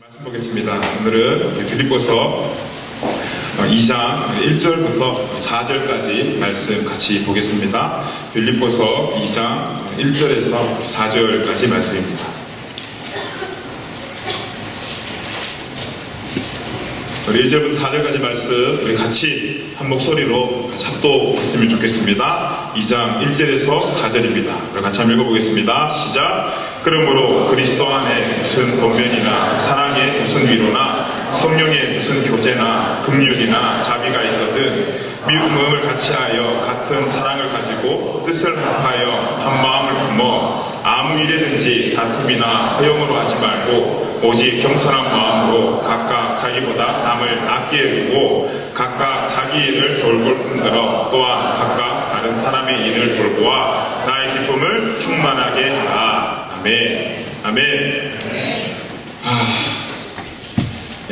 말씀 보겠습니다. 오늘은 빌립보서 2장 1절부터 4절까지 말씀 같이 보겠습니다. 빌립보서 2장 1절에서 4절까지 말씀입니다. 우리 1절부터 4절까지 말씀 우리 같이 한 목소리로 같이 합독했으면 좋겠습니다. 2장 1절에서 4절입니다. 우리 같이 한번 읽어보겠습니다. 시작. 그러므로 그리스도 안에 무슨 권면이나 사랑의 무슨 위로나 성령의 무슨 교제나 긍휼이나 자비가 있거든 미움을 같이하여 같은 사랑을 가지고 뜻을 합하여 한 마음을 품어 아무 일에든지 다툼이나 허용으로 하지 말고 오직 겸손한 마음으로 각각 자기보다 남을 낫게 여기고 각각 자기 일을 돌볼 뿐더러 또한 각각 다른 사람의 일을 돌보아 나의 기쁨을 충만하게 하라. 아멘. 아멘.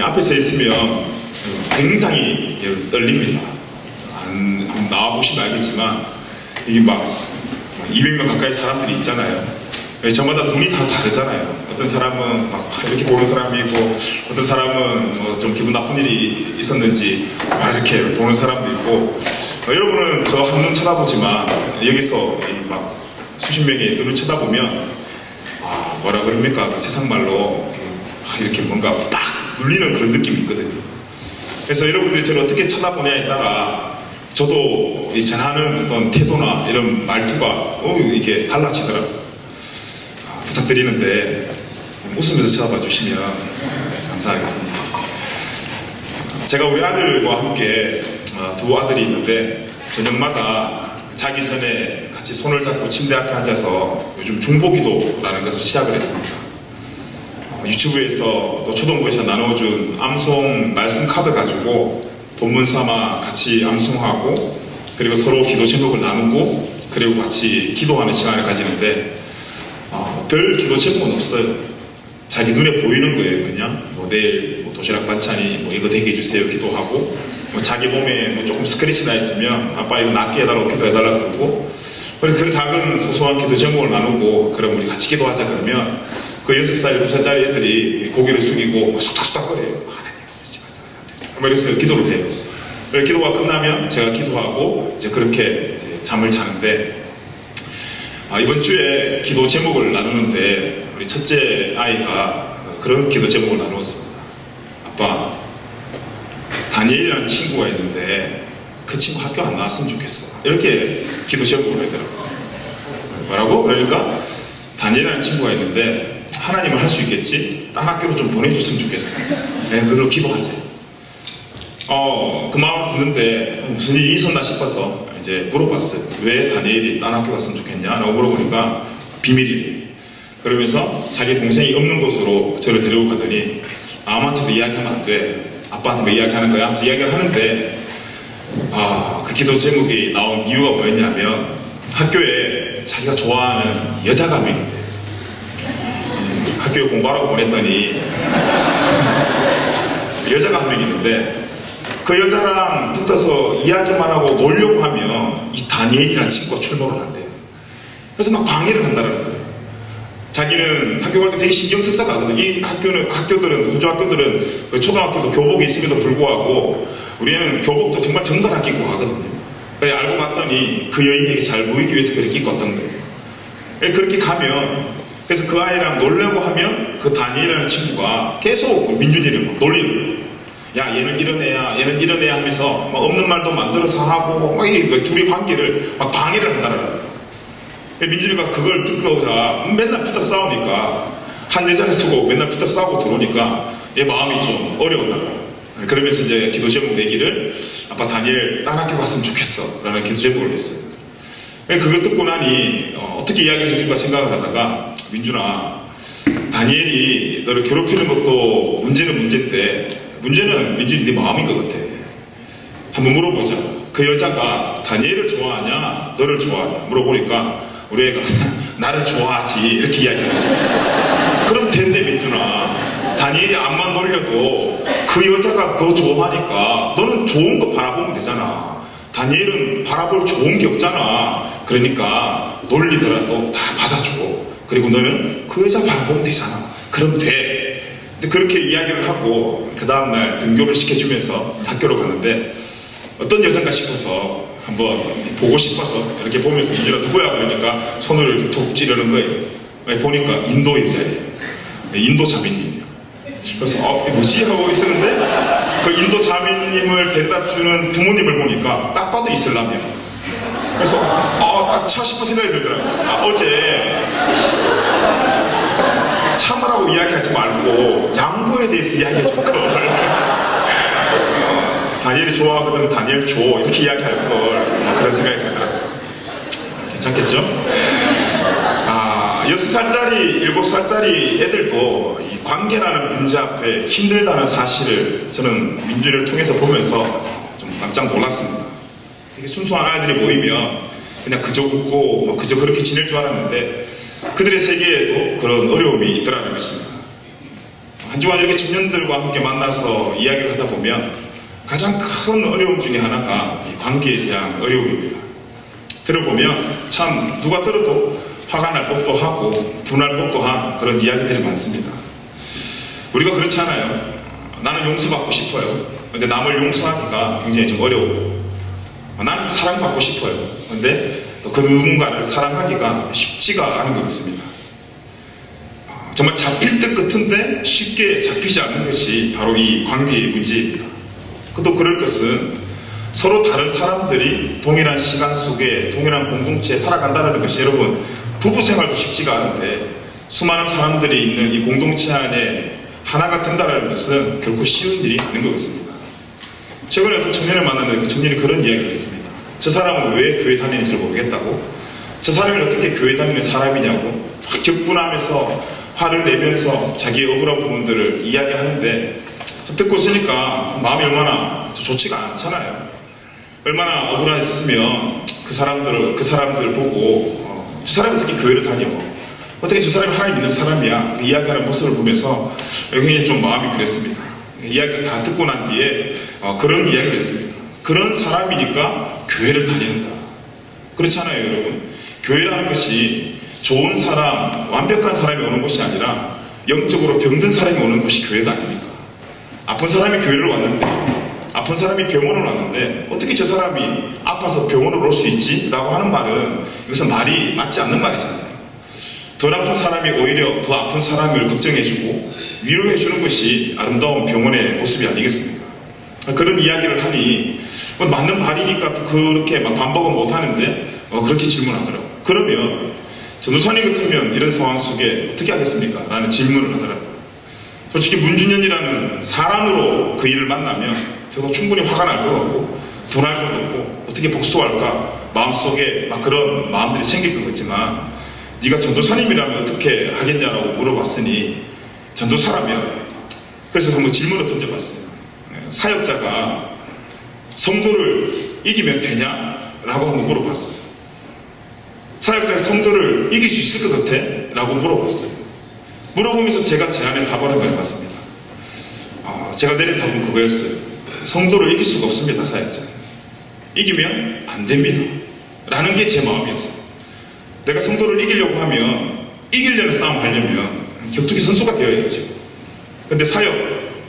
앞에 서 있으면 굉장히 떨립니다. 한번 나와보시면 알겠지만 이게 막 200명 가까이 사람들이 있잖아요. 저마다 눈이 다 다르잖아요. 어떤 사람은 막 이렇게 보는 사람이 있고 어떤 사람은 뭐 좀 기분 나쁜 일이 있었는지 막 이렇게 보는 사람도 있고 여러분은 저 한눈 쳐다보지만 여기서 막 수십 명의 눈을 쳐다보면 뭐라 그럽니까? 세상 말로 이렇게 뭔가 딱 눌리는 그런 느낌이 있거든요. 그래서 여러분들이 저를 어떻게 쳐다보냐에 따라 저도 전하는 어떤 태도나 이런 말투가 이게 달라지더라고요. 부탁드리는데 웃으면서 쳐다봐 주시면 감사하겠습니다. 제가 우리 아들과 함께 두 아들이 있는데 저녁마다 자기 전에 같이 손을 잡고 침대 앞에 앉아서 요즘 중보기도라는 것을 시작을 했습니다. 유튜브에서 또 초등부에서 나눠준 암송 말씀 카드 가지고 본문 삼아 같이 암송하고 그리고 서로 기도 제목을 나누고 그리고 같이 기도하는 시간을 가지는데 별 기도 제목은 없어요. 자기 눈에 보이는 거예요. 그냥 뭐 내일 뭐 도시락 반찬이 뭐 이거 되게 해주세요 기도하고 뭐 자기 몸에 뭐 조금 스크래치 나 있으면 아빠 이거 낫게 해달라고 기도해달라고 그러고 그런 작은 소소한 기도 제목을 나누고 그럼 우리 같이 기도하자 그러면 그 6살, 7살짜리 애들이 고개를 숙이고 속닥속닥거려요. 하나님 그래서 기도를 해요. 그래서 기도가 끝나면 제가 기도하고 이제 그렇게 이제 잠을 자는데 이번 주에 기도 제목을 나누는데 우리 첫째 아이가 그런 기도 제목을 나누었습니다. 아빠, 다니엘이라는 친구가 있는데 그 친구 학교 안 나왔으면 좋겠어. 이렇게 기도 제목을 하더라고요. 뭐라고? 그러니까 다니엘이라는 친구가 있는데 하나님은 할 수 있겠지? 딴 학교로 좀 보내줬으면 좋겠어. 그걸로 기도하지. 그 마음을 듣는데 무슨 일이 있었나 싶어서 이제 물어봤어요. 왜 다니엘이 딴 학교 갔으면 좋겠냐? 라고 물어보니까 비밀이래. 그러면서 자기 동생이 없는 곳으로 저를 데리고 가더니 아무한테도 이야기하면 안 돼. 아빠한테 뭐 이야기하는 거야? 하면서 이야기를 하는데 그 기도 제목이 나온 이유가 뭐였냐면 학교에 자기가 좋아하는 여자가 한 명이 돼. 학교에 공부하라고 보냈더니 여자가 한 명이 있는데 그 여자랑 붙어서 이야기만 하고 놀려고 하면 이 다니엘이라는 친구가 출몰을 한대요. 그래서 막 방해를 한다는 거예요. 자기는 학교 갈 때 되게 신경 써서 가거든. 이 학교들은 호주 학교들은 초등학교도 교복이 있음에도 불구하고 우리는 교복도 정말 정갈하게 입고 가거든요. 그래 알고 봤더니 그 여인에게 잘 보이기 위해서 그렇게 입고 왔던 거예요. 그렇게 가면 그래서 그 아이랑 놀려고 하면 그 다니엘이라는 친구가 계속 민준이를 막 놀리는 거예요. 야 얘는 이런 애야 얘는 이런 애야 하면서 막 없는 말도 만들어서 하고 막 둘이 관계를 막 방해를 한다는 거예요. 민준이가 그걸 듣고자 맨날 붙어 싸우니까 한 여자를 두고 맨날 붙어 싸우고 들어오니까 얘 마음이 좀 어려웠다고. 그러면서 이제 기도 제목 내기를 아빠 다니엘 딴 학교 갔으면 좋겠어 라는 기도 제목을 냈어요. 그걸 듣고 나니 어떻게 이야기를 해줄까 생각을 하다가 민준아 다니엘이 너를 괴롭히는 것도 문제는 문제인데 문제는 민준이 네 마음인 것 같아. 한번 물어보자. 그 여자가 다니엘을 좋아하냐 너를 좋아하냐 물어보니까 우리 애가 나를 좋아하지 이렇게 이야기해요. 그럼 됐네 민준아. 다니엘이 암만 놀려도 그 여자가 너 좋아하니까 너는 좋은 거 바라보면 되잖아. 다니엘은 바라볼 좋은 게 없잖아. 그러니까 놀리더라도 다 받아주고 그리고 너는 그 여자 바라보면 되잖아. 그럼 돼. 그렇게 이야기를 하고 그 다음날 등교를 시켜주면서 학교로 갔는데 어떤 여성가 싶어서 한번 보고 싶어서 이렇게 보면서 민준아 누구야? 그러니까 손을 이렇게 툭 찌르는 거예요. 보니까 인도 여자예요. 인도 자매님이에요. 그래서 뭐지? 하고 있었는데 그 인도 자매님을 데려다 주는 부모님을 보니까 딱 봐도 이슬람이에요. 그래서 딱 차 싶어 생각이 들더라고요. 어제 참으라고 이야기하지 말고 양보에 대해서 이야기해 줄 걸. 다니엘이 좋아하거든 다니엘 줘 이렇게 이야기할 걸. 그런 생각이 들더라고요. 괜찮겠죠? 6살짜리 7살짜리 애들도 이 관계라는 문제 앞에 힘들다는 사실을 저는 민준이를 통해서 보면서 좀 깜짝 놀랐습니다. 되게 순수한 아이들이 모이면 그냥 그저 웃고 그저 그렇게 지낼 줄 알았는데 그들의 세계에도 그런 어려움이 있더라는 것입니다. 한 주간 이렇게 청년들과 함께 만나서 이야기를 하다 보면 가장 큰 어려움 중에 하나가 이 관계에 대한 어려움입니다. 들어보면 참 누가 들어도 화가 날 법도 하고 분할 법도 한 그런 이야기들이 많습니다. 우리가 그렇지 않아요. 나는 용서받고 싶어요. 근데 남을 용서하기가 굉장히 좀 어려워. 나는 사랑받고 싶어요. 근데 또 그 누군가를 사랑하기가 쉽지가 않은 것 같습니다. 정말 잡힐 듯 같은데 쉽게 잡히지 않는 것이 바로 이 관계의 문제입니다. 또 그럴 것은 서로 다른 사람들이 동일한 시간 속에 동일한 공동체에 살아간다는 것이 여러분 부부 생활도 쉽지가 않은데 수많은 사람들이 있는 이 공동체 안에 하나가 된다는 것은 결코 쉬운 일이 아닌 것 같습니다. 최근에 어떤 청년을 만났는데 그 청년이 그런 이야기를 했습니다. 저 사람은 왜 교회 다니는지 모르겠다고, 저 사람이 어떻게 교회 다니는 사람이냐고 격분하면서 화를 내면서 자기의 억울한 부분들을 이야기하는데 듣고 있으니까 마음이 얼마나 좋지가 않잖아요. 얼마나 억울했으면 그 사람들 보고 저 사람이 어떻게 교회를 다녀? 어떻게 저 사람이 하나님 믿는 사람이야? 이야기하는 모습을 보면서 굉장히 좀 마음이 그랬습니다. 이야기를 다 듣고 난 뒤에 그런 이야기를 했습니다. 그런 사람이니까 교회를 다니는가? 그렇지 않아요, 여러분? 교회라는 것이 좋은 사람, 완벽한 사람이 오는 곳이 아니라 영적으로 병든 사람이 오는 곳이 교회가 아닙니까? 아픈 사람이 교회를 왔는데, 아픈 사람이 병원을 왔는데 어떻게 저 사람이 아파서 병원을 올 수 있지? 라고 하는 말은 이것은 말이 맞지 않는 말이잖아요. 덜 아픈 사람이 오히려 더 아픈 사람을 걱정해주고 위로해주는 것이 아름다운 병원의 모습이 아니겠습니까? 그런 이야기를 하니 맞는 말이니까 그렇게 막 반박은 못하는데 그렇게 질문하더라고요. 그러면 전도사님 같으면 이런 상황 속에 어떻게 하겠습니까? 라는 질문을 하더라고요. 솔직히 문준현이라는 사람으로 그 일을 만나면 저도 충분히 화가 날 것 같고 분할 것 같고 어떻게 복수할까 마음속에 막 그런 마음들이 생길 것 같지만 네가 전도사님이라면 어떻게 하겠냐라고 물어봤으니 전도사라면 그래서 한번 질문을 던져봤어요. 사역자가 성도를 이기면 되냐? 라고 한번 물어봤어요. 사역자가 성도를 이길 수 있을 것 같아? 라고 물어봤어요. 물어보면서 제가 제 안에 답을 한번 해봤습니다. 제가 내린 답은 그거였어요. 성도를 이길 수가 없습니다, 사역자. 이기면 안 됩니다. 라는 게 제 마음이었어요. 내가 성도를 이기려고 하면, 이기려는 싸움 하려면 격투기 선수가 되어야죠. 근데 사역,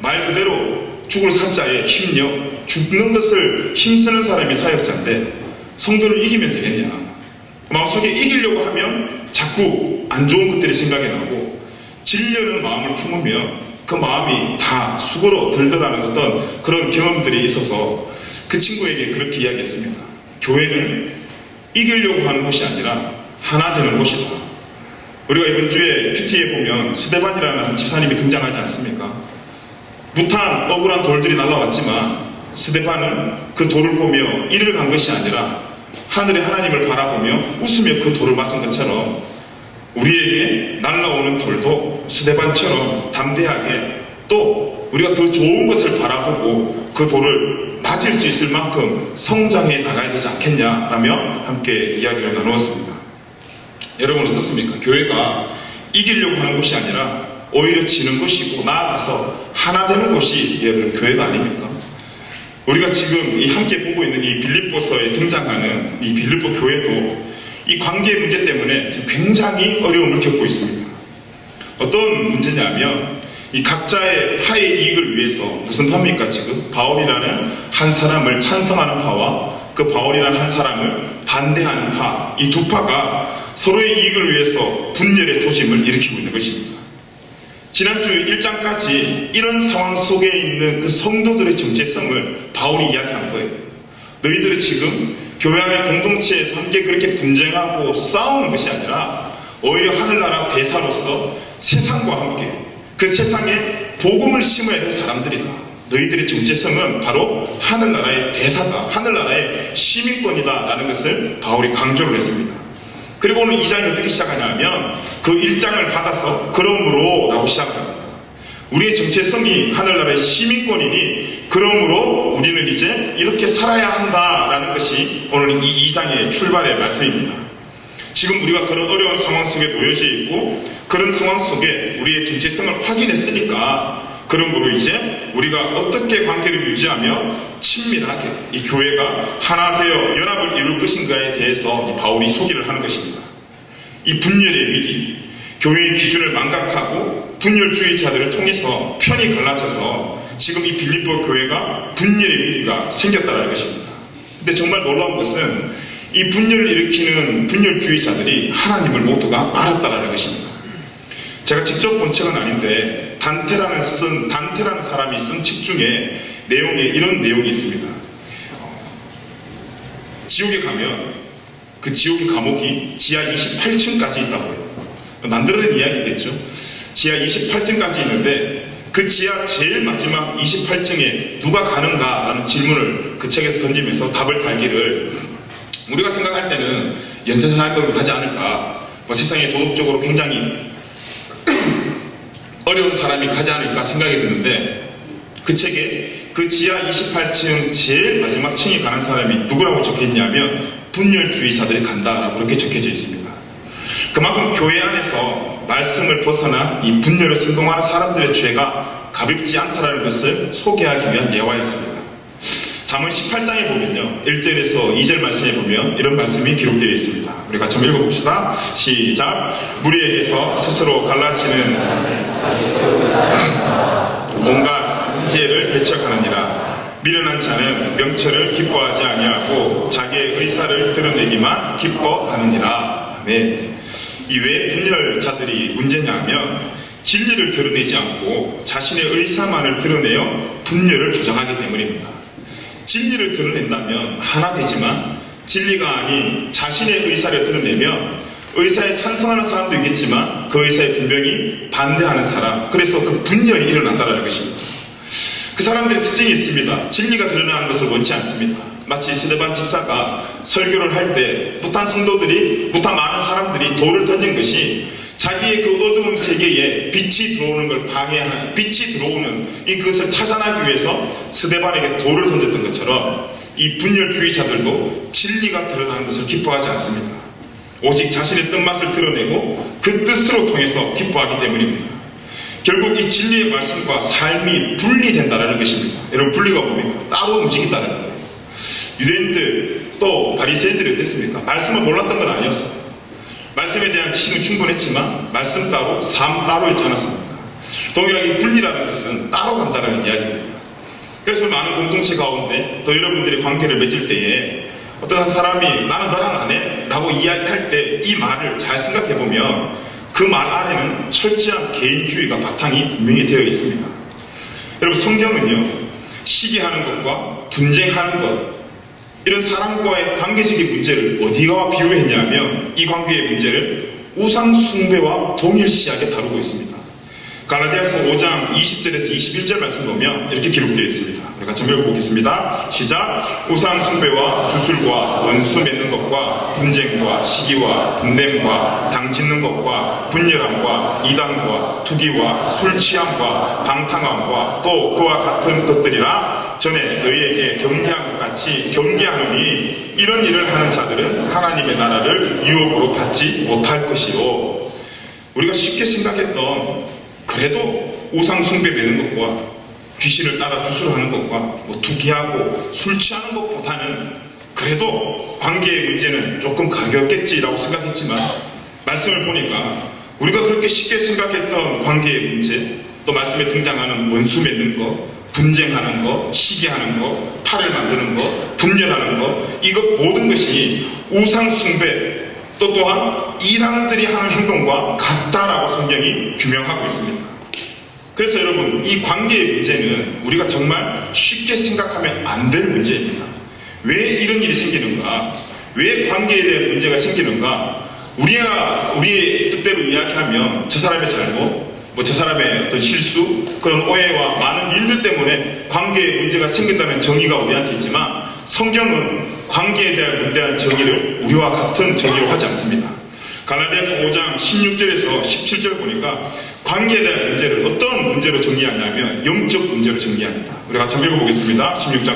말 그대로 죽을 사자에 힘력, 죽는 것을 힘쓰는 사람이 사역자인데 성도를 이기면 되겠냐. 마음속에 이기려고 하면 자꾸 안 좋은 것들이 생각이 나고 질려는 마음을 품으면 그 마음이 다 수고로 들더라는 어떤 그런 경험들이 있어서 그 친구에게 그렇게 이야기했습니다. 교회는 이기려고 하는 곳이 아니라 하나 되는 곳이다. 우리가 이번 주에 큐티에 보면 스데반이라는 한 집사님이 등장하지 않습니까? 무탄 억울한 돌들이 날아왔지만 스데반은 그 돌을 보며 이를 간 것이 아니라 하늘의 하나님을 바라보며 웃으며 그 돌을 맞은 것처럼 우리에게 날아오는 돌도 스데반처럼 담대하게 또 우리가 더 좋은 것을 바라보고 그 돌을 맞을 수 있을 만큼 성장해 나가야 되지 않겠냐라며 함께 이야기를 나누었습니다. 여러분 어떻습니까? 교회가 이기려고 하는 곳이 아니라 오히려 지는 것이고 나아가서 하나 되는 곳이 여러분 교회가 아닙니까? 우리가 지금 이 함께 보고 있는 이 빌립보서에 등장하는 이 빌립보 교회도 이 관계 문제 때문에 굉장히 어려움을 겪고 있습니다. 어떤 문제냐면 이 각자의 파의 이익을 위해서 무슨 파입니까? 지금 바울이라는 한 사람을 찬성하는 파와 그 바울이라는 한 사람을 반대하는 파, 이 두 파가 서로의 이익을 위해서 분열의 조짐을 일으키고 있는 것입니다. 지난주 1장까지 이런 상황 속에 있는 그 성도들의 정체성을 바울이 이야기한 거예요. 너희들은 지금 교회 안의 공동체에서 함께 그렇게 분쟁하고 싸우는 것이 아니라 오히려 하늘나라 대사로서 세상과 함께 그 세상에 복음을 심어야 될 사람들이다. 너희들의 정체성은 바로 하늘나라의 대사다. 하늘나라의 시민권이다. 라는 것을 바울이 강조를 했습니다. 그리고 오늘 2장이 어떻게 시작하냐면 그 1장을 받아서 그러므로 라고 시작합니다. 우리의 정체성이 하늘나라의 시민권이니 그러므로 우리는 이제 이렇게 살아야 한다라는 것이 오늘 이 2장의 출발의 말씀입니다. 지금 우리가 그런 어려운 상황 속에 놓여져 있고 그런 상황 속에 우리의 정체성을 확인했으니까 그러므로 이제 우리가 어떻게 관계를 유지하며 친밀하게 이 교회가 하나 되어 연합을 이룰 것인가에 대해서 바울이 소개를 하는 것입니다. 이 분열의 위기, 교회의 기준을 망각하고 분열주의자들을 통해서 편이 갈라져서 지금 이 빌립보 교회가 분열의 위기가 생겼다는 것입니다. 근데 정말 놀라운 것은 이 분열을 일으키는 분열주의자들이 하나님을 모두가 알았다는 것입니다. 제가 직접 본 책은 아닌데 단테라는 사람이 쓴 책 중에 내용에 이런 내용이 있습니다. 지옥에 가면 그 지옥의 감옥이 지하 28층까지 있다고 해요. 만들어낸 이야기겠죠. 지하 28층까지 있는데 그 지하 제일 마지막 28층에 누가 가는가라는 질문을 그 책에서 던지면서 답을 달기를 우리가 생각할 때는 연세 사람이 가지 않을까, 뭐 세상에 도덕적으로 굉장히 어려운 사람이 가지 않을까 생각이 드는데 그 책에 그 지하 28층 제일 마지막 층에 가는 사람이 누구라고 적혀있냐면 분열주의자들이 간다라고 그렇게 적혀져 있습니다. 그만큼 교회 안에서 말씀을 벗어나 이 분열을 선동하는 사람들의 죄가 가볍지 않다는 것을 소개하기 위한 예화였습니다. 잠언 18장에 보면요 1절에서 2절 말씀에 보면 이런 말씀이 기록되어 있습니다. 우리 같이 한번 읽어봅시다. 시작. 무리에게서 스스로 갈라지는 온갖 기회를 배척하느니라. 미련한 자는 명철을 기뻐하지 아니하고 자기의 의사를 드러내기만 기뻐하느니라. 네. 이 왜 분열자들이 문제냐면 진리를 드러내지 않고 자신의 의사만을 드러내어 분열을 조장하기 때문입니다. 진리를 드러낸다면 하나 되지만 진리가 아닌 자신의 의사를 드러내면 의사에 찬성하는 사람도 있겠지만 그 의사에 분명히 반대하는 사람, 그래서 그 분열이 일어난다는 것입니다. 그 사람들의 특징이 있습니다. 진리가 드러나는 것을 원치 않습니다. 마치 스데반 집사가 설교를 할 때 무탄 성도들이, 무탄 많은 사람들이 돌을 던진 것이 자기의 그 어두운 세계에 빛이 들어오는 걸 방해하는, 빛이 들어오는 그것을 차단하기 위해서 스데반에게 돌을 던졌던 것처럼 이 분열주의자들도 진리가 드러나는 것을 기뻐하지 않습니다. 오직 자신의 뜻맛을 드러내고 그 뜻으로 통해서 기뻐하기 때문입니다. 결국 이 진리의 말씀과 삶이 분리된다는 것입니다. 여러분, 분리가 뭡니까? 따로 움직인다는 거예요. 유대인들 또 바리새인들이 어땠습니까? 말씀을 몰랐던 건 아니었어요. 말씀에 대한 지식은 충분했지만 말씀 따로, 삶 따로 있지 않았습니다. 동일하게 분리라는 것은 따로 간다는 이야기입니다. 그래서 많은 공동체 가운데 또 여러분들이 관계를 맺을 때에 어떤 한 사람이 나는 너랑 안 해 라고 이야기할 때 이 말을 잘 생각해보면 그 말 안에는 철저한 개인주의가 바탕이 분명히 되어 있습니다. 여러분, 성경은요 시기하는 것과 분쟁하는 것, 이런 사람과의 관계적인 문제를 어디와 비유했냐면 이 관계의 문제를 우상 숭배와 동일시하게 다루고 있습니다. 갈라디아서 5장 20절에서 21절 말씀 보면 이렇게 기록되어 있습니다. 우리 같이 한번 읽어보겠습니다. 시작. 우상 숭배와 주술과 원수 맺는 것과 분쟁과 시기와 분냄과 당 짓는 것과 분열함과 이단과 투기와 술 취함과 방탕함과 또 그와 같은 것들이라 전에 너희에게 경계한 것 같이 경계하노니 이런 일을 하는 자들은 하나님의 나라를 유업으로 받지 못할 것이요. 우리가 쉽게 생각했던 그래도 우상 숭배 매는 것과 귀신을 따라 주술하는 것과 뭐 투기하고 술 취하는 것보다는 그래도 관계의 문제는 조금 가볍겠지라고 생각했지만 말씀을 보니까 우리가 그렇게 쉽게 생각했던 관계의 문제, 또 말씀에 등장하는 원수 맺는 거, 분쟁하는 거, 시기하는 거, 팔을 만드는 거, 분열하는 거, 이것 모든 것이 우상 숭배 또 또한 이단들이 하는 행동과 같다라고 성경이 규명하고 있습니다. 그래서 여러분, 이 관계의 문제는 우리가 정말 쉽게 생각하면 안 될 문제입니다. 왜 이런 일이 생기는가? 왜 관계에 대한 문제가 생기는가? 우리가 우리의 뜻대로 이야기하면 저 사람의 잘못, 저 사람의 어떤 실수, 그런 오해와 많은 일들 때문에 관계에 문제가 생긴다는 정의가 우리한테 있지만, 성경은 관계에 대한 문제한 정의를 우리와 같은 정의로 하지 않습니다. 갈라디아서 5장 16절에서 17절 보니까 관계에 대한 문제를 어떤 문제로 정의하냐면 영적 문제로 정의합니다. 우리 같이 한번 읽어보겠습니다. 16절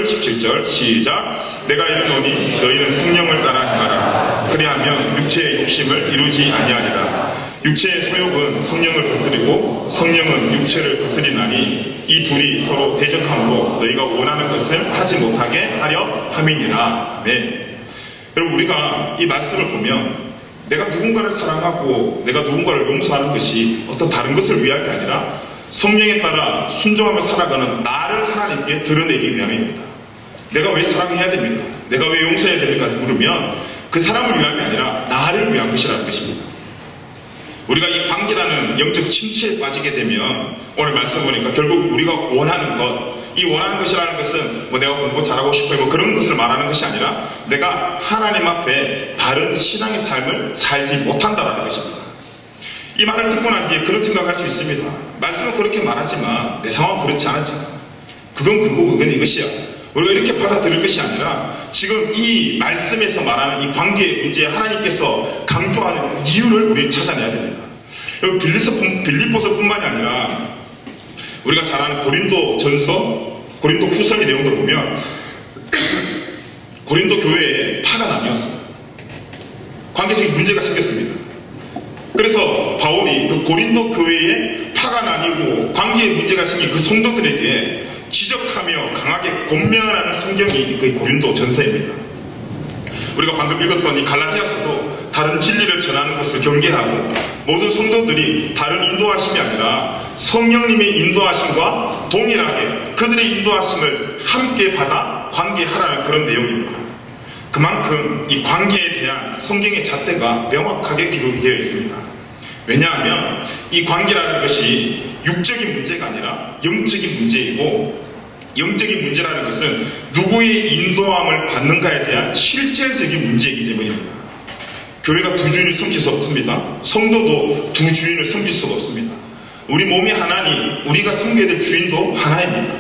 17절 시작. 내가 이르노니 너희는 성령을 따라 행하라. 그리하면 육체의 욕심을 이루지 아니하리라. 육체의 소욕은 성령을 거스리고 성령은 육체를 거스리나니 이 둘이 서로 대적함으로 너희가 원하는 것을 하지 못하게 하려 함이니라. 네. 여러분, 우리가 이 말씀을 보면 내가 누군가를 사랑하고 내가 누군가를 용서하는 것이 어떤 다른 것을 위한 게 아니라 성령에 따라 순종하며 살아가는 나를 하나님께 드러내기 위함입니다. 내가 왜 사랑해야 됩니까? 내가 왜 용서해야 됩니까? 물으면 그 사람을 위함이 아니라 나를 위한 것이라는 것입니다. 우리가 이 관계라는 영적 침체에 빠지게 되면 오늘 말씀 보니까 결국 우리가 원하는 것, 이 원하는 것이라는 것은 내가 공부 잘하고 싶어요 그런 것을 말하는 것이 아니라 내가 하나님 앞에 바른 신앙의 삶을 살지 못한다는 것입니다. 이 말을 듣고 난 뒤에 그런 생각할 수 있습니다. 말씀은 그렇게 말하지만 내 상황은 그렇지 않았잖아. 그건 그거고 그건 이것이야. 우리가 이렇게 받아들일 것이 아니라 지금 이 말씀에서 말하는 이 관계의 문제에 하나님께서 강조하는 이유를 우리는 찾아내야 됩니다. 여기 빌립보서뿐만이 아니라 우리가 잘 아는 고린도 전서, 고린도 후서의 내용들 보면 고린도 교회에 파가 나뉘었어요. 관계적인 문제가 생겼습니다. 그래서 바울이 그 고린도 교회에 파가 나뉘고 관계의 문제가 생긴 그 성도들에게 지적하며 강하게 권면하는 성경이 그 고린도 전서입니다. 우리가 방금 읽었던 이 갈라디아서도 다른 진리를 전하는 것을 경계하고 모든 성도들이 다른 인도하심이 아니라 성령님의 인도하심과 동일하게 그들의 인도하심을 함께 받아 관계하라는 그런 내용입니다. 그만큼 이 관계에 대한 성경의 잣대가 명확하게 기록이 되어 있습니다. 왜냐하면 이 관계라는 것이 육적인 문제가 아니라 영적인 문제이고, 영적인 문제라는 것은 누구의 인도함을 받는가에 대한 실질적인 문제이기 때문입니다. 교회가 두 주인을 섬길 수 없습니다. 성도도 두 주인을 섬길 수가 없습니다. 우리 몸이 하나니 우리가 섬겨야 될 주인도 하나입니다.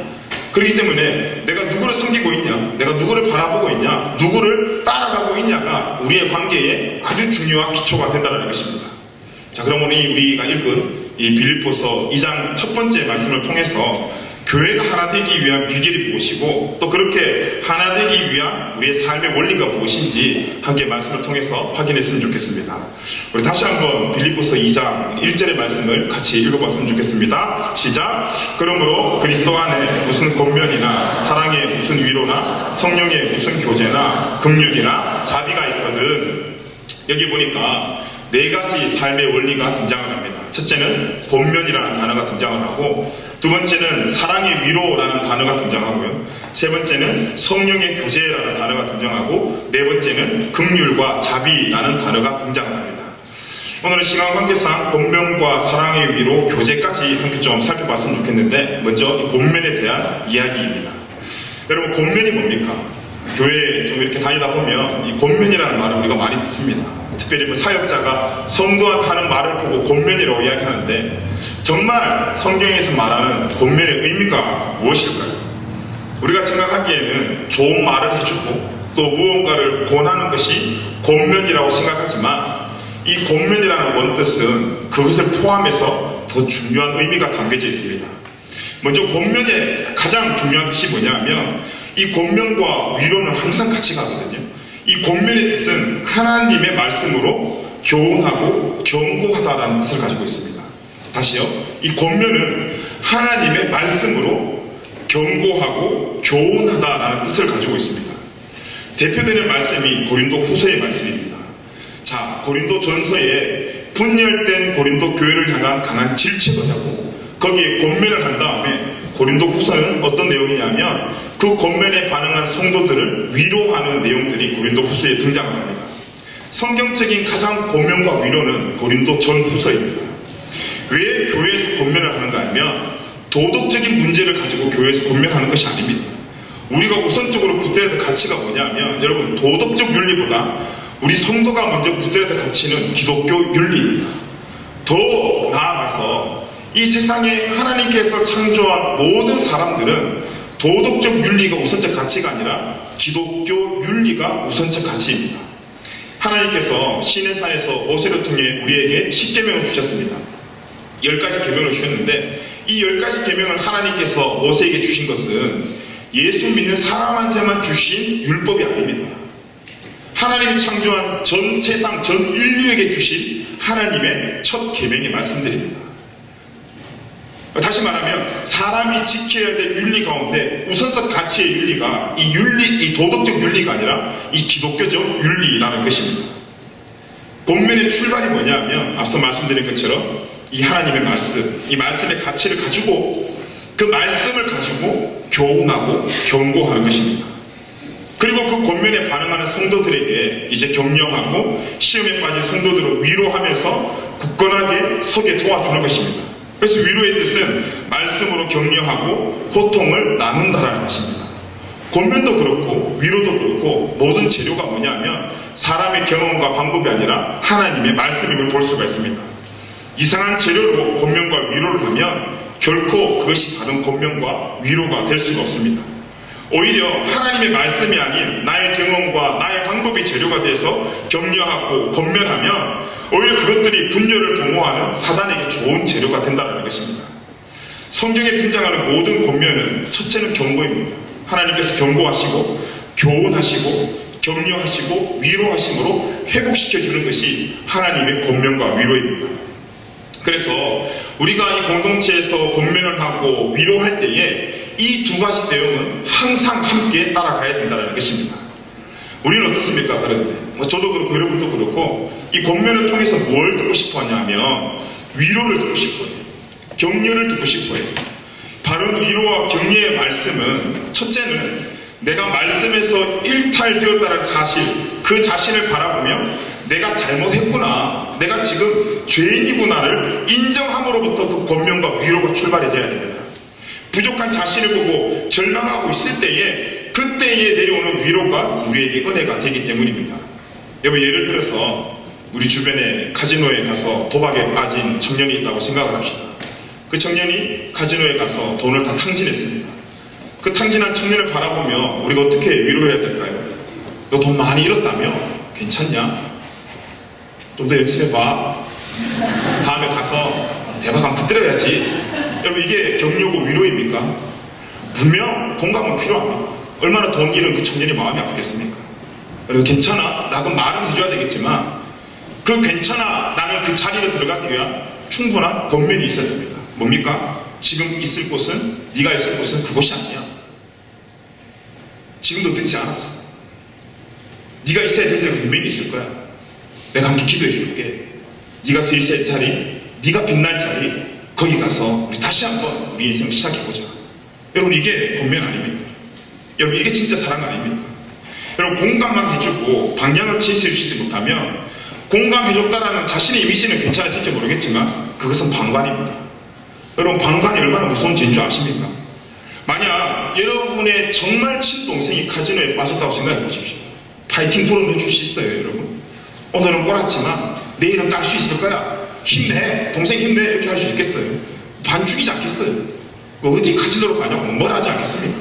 그렇기 때문에 내가 누구를 섬기고 있냐, 내가 누구를 바라보고 있냐, 누구를 따라가고 있냐가 우리의 관계에 아주 중요한 기초가 된다는 것입니다. 자, 그럼 오늘 우리가 읽은 이 빌립보서 2장 첫 번째 말씀을 통해서 교회가 하나 되기 위한 비결이 무엇이고 또 그렇게 하나 되기 위한 우리의 삶의 원리가 무엇인지 함께 말씀을 통해서 확인했으면 좋겠습니다. 우리 다시 한번 빌립보서 2장 1절의 말씀을 같이 읽어봤으면 좋겠습니다. 시작. 그러므로 그리스도 안에 무슨 권면이나 사랑의 무슨 위로나 성령의 무슨 교제나 긍휼이나 자비가 있거든. 여기 보니까 네 가지 삶의 원리가 등장을 합니다. 첫째는 권면이라는 단어가 등장을 하고, 두 번째는 사랑의 위로라는 단어가 등장하고요. 세 번째는 성령의 교제라는 단어가 등장하고, 네 번째는 긍휼과 자비라는 단어가 등장합니다. 오늘은 시간 관계상 권면과 사랑의 위로, 교제까지 함께 좀 살펴봤으면 좋겠는데, 먼저 이 권면에 대한 이야기입니다. 여러분, 권면이 뭡니까? 교회에 좀 이렇게 다니다 보면 이 권면이라는 말을 우리가 많이 듣습니다. 특별히 사역자가 성도한테 하는 말을 보고 권면이라고 이야기하는데, 정말 성경에서 말하는 권면의 의미가 무엇일까요? 우리가 생각하기에는 좋은 말을 해주고 또 무언가를 권하는 것이 권면이라고 생각하지만, 이 권면이라는 원뜻은 그것을 포함해서 더 중요한 의미가 담겨져 있습니다. 먼저 권면의 가장 중요한 뜻이 뭐냐면, 이 권면과 위로는 항상 같이 가거든요. 이 권면의 뜻은 하나님의 말씀으로 교훈하고 경고하다라는 뜻을 가지고 있습니다. 다시요. 이 권면은 하나님의 말씀으로 경고하고 교훈하다라는 뜻을 가지고 있습니다. 대표되는 말씀이 고린도 후서의 말씀입니다. 자, 고린도 전서에 분열된 고린도 교회를 향한 강한 질책을 하고 거기에 권면을 한 다음에 고린도 후서는 어떤 내용이냐면 그 권면에 반응한 성도들을 위로하는 내용들이 고린도 후서에 등장합니다. 성경적인 가장 권면과 위로는 고린도 전 후서입니다. 왜 교회에서 권면을 하는가 하면 도덕적인 문제를 가지고 교회에서 권면하는 것이 아닙니다. 우리가 우선적으로 붙들어야 될 가치가 뭐냐면 여러분, 도덕적 윤리보다 우리 성도가 먼저 붙들어야 될 가치는 기독교 윤리입니다. 더 나아가서 이 세상에 하나님께서 창조한 모든 사람들은 도덕적 윤리가 우선적 가치가 아니라 기독교 윤리가 우선적 가치입니다. 하나님께서 시내산에서 모세를 통해 우리에게 10계명을 주셨습니다. 10가지 계명을 주셨는데 이 10가지 계명을 하나님께서 모세에게 주신 것은 예수 믿는 사람한테만 주신 율법이 아닙니다. 하나님이 창조한 전 세상 전 인류에게 주신 하나님의 첫 계명의 말씀들입니다. 다시 말하면 사람이 지켜야 될 윤리 가운데 우선적 가치의 윤리가 이 도덕적 윤리가 아니라 이 기독교적 윤리라는 것입니다. 본면의 출발이 뭐냐면 앞서 말씀드린 것처럼 이 하나님의 말씀, 이 말씀의 가치를 가지고 그 말씀을 가지고 교훈하고 경고하는 것입니다. 그리고 그 권면에 반응하는 성도들에게 이제 격려하고 시험에 빠진 성도들을 위로하면서 굳건하게 서게 도와주는 것입니다. 그래서 위로의 뜻은 말씀으로 격려하고 고통을 나눈다라는 뜻입니다. 권면도 그렇고 위로도 그렇고 모든 재료가 뭐냐면 사람의 경험과 방법이 아니라 하나님의 말씀임을 볼 수가 있습니다. 이상한 재료로 권면과 위로를 하면 결코 그것이 바른 권면과 위로가 될 수가 없습니다. 오히려 하나님의 말씀이 아닌 나의 경험과 나의 방법이 재료가 돼서 격려하고 권면하면 오히려 그것들이 분열을 도모하는 사단에게 좋은 재료가 된다는 것입니다. 성경에 등장하는 모든 권면은 첫째는 경고입니다. 하나님께서 경고하시고 교훈하시고 격려하시고 위로하심으로 회복시켜주는 것이 하나님의 권면과 위로입니다. 그래서 우리가 이 공동체에서 권면을 하고 위로할 때에 이 두 가지 내용은 항상 함께 따라가야 된다는 것입니다. 우리는 어떻습니까? 그런데 저도 그렇고 여러분도 그렇고 이 권면을 통해서 뭘 듣고 싶어 하냐면 위로를 듣고 싶어요. 격려를 듣고 싶어요. 바른 위로와 격려의 말씀은 첫째는 내가 말씀에서 일탈되었다는 사실, 그 자신을 바라보며 내가 잘못했구나, 내가 지금 죄인이구나를 인정함으로부터 그 권면과 위로가 출발이 되어야 됩니다. 부족한 자신을 보고 절망하고 있을 때에 그때에 내려오는 위로가 우리에게 은혜가 되기 때문입니다. 여러분, 예를 들어서 우리 주변에 카지노에 가서 도박에 빠진 청년이 있다고 생각을 합시다. 그 청년이 카지노에 가서 돈을 다 탕진했습니다. 그 탕진한 청년을 바라보며 우리가 어떻게 위로해야 될까요? 너 돈 많이 잃었다며? 괜찮냐? 좀 더 연습해봐. 다음에 가서 대박 한번 터뜨려야지. 여러분, 이게 격려고 위로입니까? 분명 공감은 필요합니다. 얼마나 돈 잃은 그 청년이 마음이 아프겠습니까? 그리고 괜찮아? 라고 말은 해줘야 되겠지만 그 괜찮아? 라는 그 자리로 들어가기 위한 충분한 권면이 있어야 됩니다. 뭡니까? 지금 있을 곳은, 네가 있을 곳은 그곳이 아니야. 지금도 듣지 않았어. 네가 있어야 될 자리가 분명히 있을 거야. 내가 함께 기도해 줄게. 네가 서 있어야 할 자리, 네가 빛날 자리, 거기 가서 우리 다시 한번 우리 인생을 시작해보자. 여러분, 이게 권면 아닙니까? 여러분, 이게 진짜 사랑 아닙니까? 여러분, 공감만 해주고 방향을 제시해주지 못하면 공감해줬다라는 자신의 이미지는 괜찮아질지 모르겠지만 그것은 방관입니다. 여러분, 방관이 얼마나 무서운 죄인 줄 아십니까? 만약 여러분의 정말 친동생이 카지노에 빠졌다고 생각해 보십시오. 파이팅 불어넣어줄 수 있어요. 여러분, 오늘은 꼴았지만 내일은 딸 수 있을 거야. 힘내, 동생 힘내, 이렇게 할 수 있겠어요? 반죽이지 않겠어요? 어디 카지노로 가냐고 뭐라 하지 않겠습니까?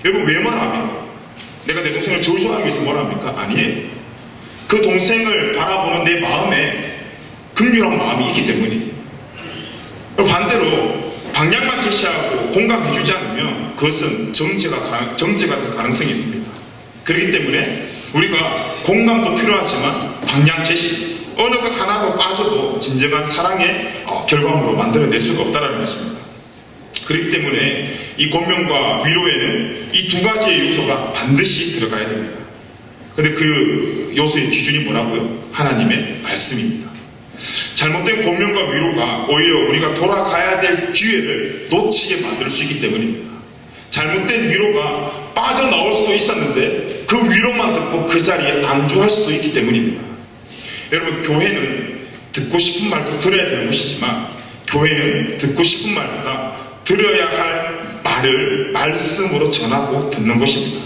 여러분, 왜 뭐라 합니까? 내가 내 동생을 저주하기 위해서 뭐라 합니까? 아니에요. 그 동생을 바라보는 내 마음에 긍휼한 마음이 있기 때문이에요. 반대로 방향만 제시하고 공감해주지 않으면 그것은 정죄가 될 가능성이 있습니다. 그렇기 때문에 우리가 공감도 필요하지만 방향 제시, 어느 것 하나도 빠져도 진정한 사랑의 결과물로 만들어낼 수가 없다는 것입니다. 그렇기 때문에 이 권면과 위로에는 이 두 가지의 요소가 반드시 들어가야 됩니다. 그런데 그 요소의 기준이 뭐라고요? 하나님의 말씀입니다. 잘못된 권면과 위로가 오히려 우리가 돌아가야 될 기회를 놓치게 만들 수 있기 때문입니다. 잘못된 위로가 빠져나올 수도 있었는데 그 위로만 듣고 그 자리에 안주할 수도 있기 때문입니다. 여러분, 교회는 듣고 싶은 말도 들어야 되는 것이지만 교회는 듣고 싶은 말보다 들어야 할 말을 말씀으로 전하고 듣는 것입니다.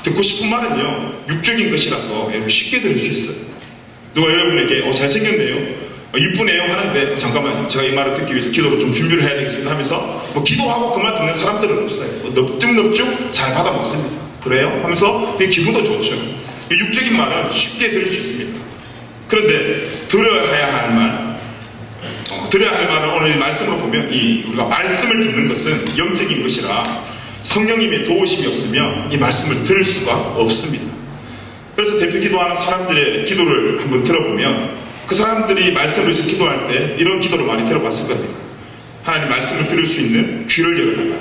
듣고 싶은 말은요, 육적인 것이라서 여러분 쉽게 들을 수 있어요. 누가 여러분에게 잘생겼네요, 이쁘네요 하는데 잠깐만요, 제가 이 말을 듣기 위해서 기도로 좀 준비를 해야 되겠습니다 하면서 기도하고 그 말 듣는 사람들은 없어요. 넙죽넙죽 잘 받아먹습니다. 그래요? 하면서 기분도 좋죠. 육적인 말은 쉽게 들을 수 있습니다. 그런데 들어야 할 말, 들어야 할 말을 오늘 말씀으로 보면 우리가 말씀을 듣는 것은 영적인 것이라 성령님의 도우심이 없으면 이 말씀을 들을 수가 없습니다. 그래서 대표 기도하는 사람들의 기도를 한번 들어보면 그 사람들이 말씀을 위해서 기도할 때 이런 기도를 많이 들어봤을 겁니다. 하나님, 말씀을 들을 수 있는 귀를 열어달라.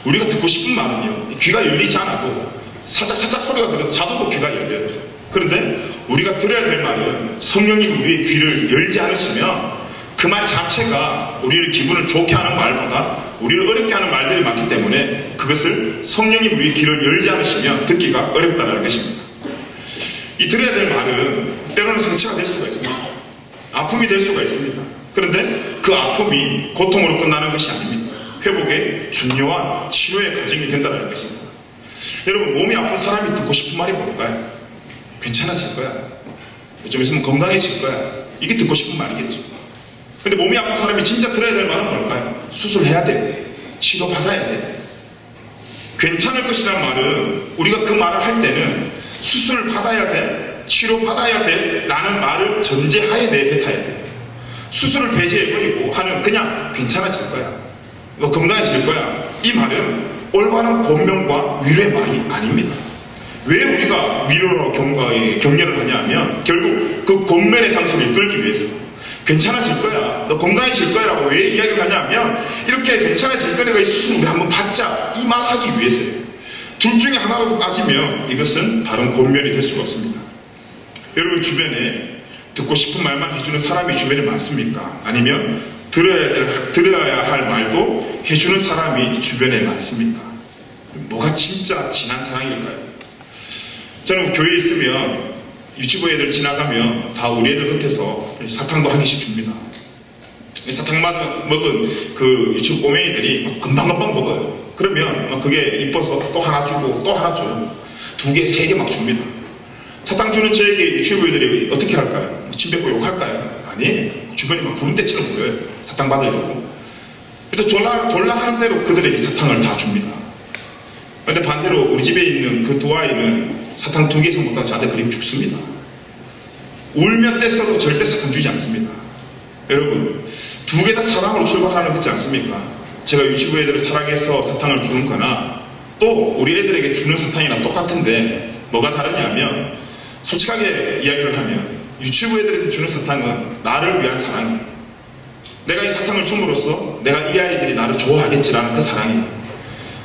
우리가 듣고 싶은 말은요, 귀가 열리지 않아도 살짝 소리가 들려도 자동으로 귀가 열려요. 그런데 우리가 들어야 될 말은 성령님 우리의 귀를 열지 않으시면 그 말 자체가 우리를 기분을 좋게 하는 말보다 우리를 어렵게 하는 말들이 많기 때문에 그것을 성령님 우리의 귀를 열지 않으시면 듣기가 어렵다는 것입니다. 이 들어야 될 말은 때로는 상처가 될 수가 있습니다. 아픔이 될 수가 있습니다. 그런데 그 아픔이 고통으로 끝나는 것이 아닙니다. 회복의 중요한 치료의 과정이 된다는 것입니다. 여러분, 몸이 아픈 사람이 듣고 싶은 말이 뭘까요? 괜찮아질 거야, 좀 있으면 건강해질 거야, 이게 듣고 싶은 말이겠죠. 근데 몸이 아픈 사람이 진짜 들어야 될 말은 뭘까요? 수술해야 돼, 치료받아야 돼. 괜찮을 것이란 말은 우리가 그 말을 할 때는 수술 받아야 돼, 치료받아야 돼 라는 말을 전제하에 내뱉어야 돼. 수술을 배제해버리고 하는 그냥 괜찮아질 거야, 너 건강해질 거야, 이 말은 올바른 권면과 위로의 말이 아닙니다. 왜 우리가 위로로 격려를 하냐면 결국 그 권면의 장소를 이끌기 위해서 괜찮아질 거야, 너 건강해질 거야 라고 왜 이야기를 하냐면 이렇게 괜찮아질 거니까 이 수술 우리 한번 받자, 이 말 하기 위해서예요. 둘 중에 하나라도 빠지면 이것은 바른 권면이 될 수가 없습니다. 여러분 주변에 듣고 싶은 말만 해주는 사람이 주변에 많습니까? 아니면 들어야 할 말도 해주는 사람이 주변에 많습니까? 뭐가 진짜 진한 사랑일까요? 저는 교회에 있으면 유치부 애들 지나가면 다 우리 애들 끝에서 사탕도 한 개씩 줍니다. 사탕 먹은 그 유치부 꼬맹이들이 금방금방 먹어요. 그러면 그게 이뻐서 또 하나 주고 또 하나 줘요. 2개, 3개 막 줍니다. 사탕 주는 저에게 유치부 애들이 어떻게 할까요? 침 뱉고 욕할까요? 아니에요. 주변이 막 구름대처럼 보여요, 사탕 받으려고. 그래서 졸라하는 대로 그들에게 사탕을 다 줍니다. 그런데 반대로 우리 집에 있는 그 두 아이는 사탕 2개 선보다 저한테 그림 죽습니다. 울면 뗐어도 절대 사탕 주지 않습니다. 여러분, 2개 다 사랑으로 출발하는 거지 않습니까? 제가 유치부 애들을 사랑해서 사탕을 주는 거나 또 우리 애들에게 주는 사탕이랑 똑같은데 뭐가 다르냐면, 솔직하게 이야기를 하면 유치부 애들에게 주는 사탕은 나를 위한 사랑이에요. 내가 이 사탕을 줌으로써 내가 이 아이들이 나를 좋아하겠지라는 그 사랑이에요.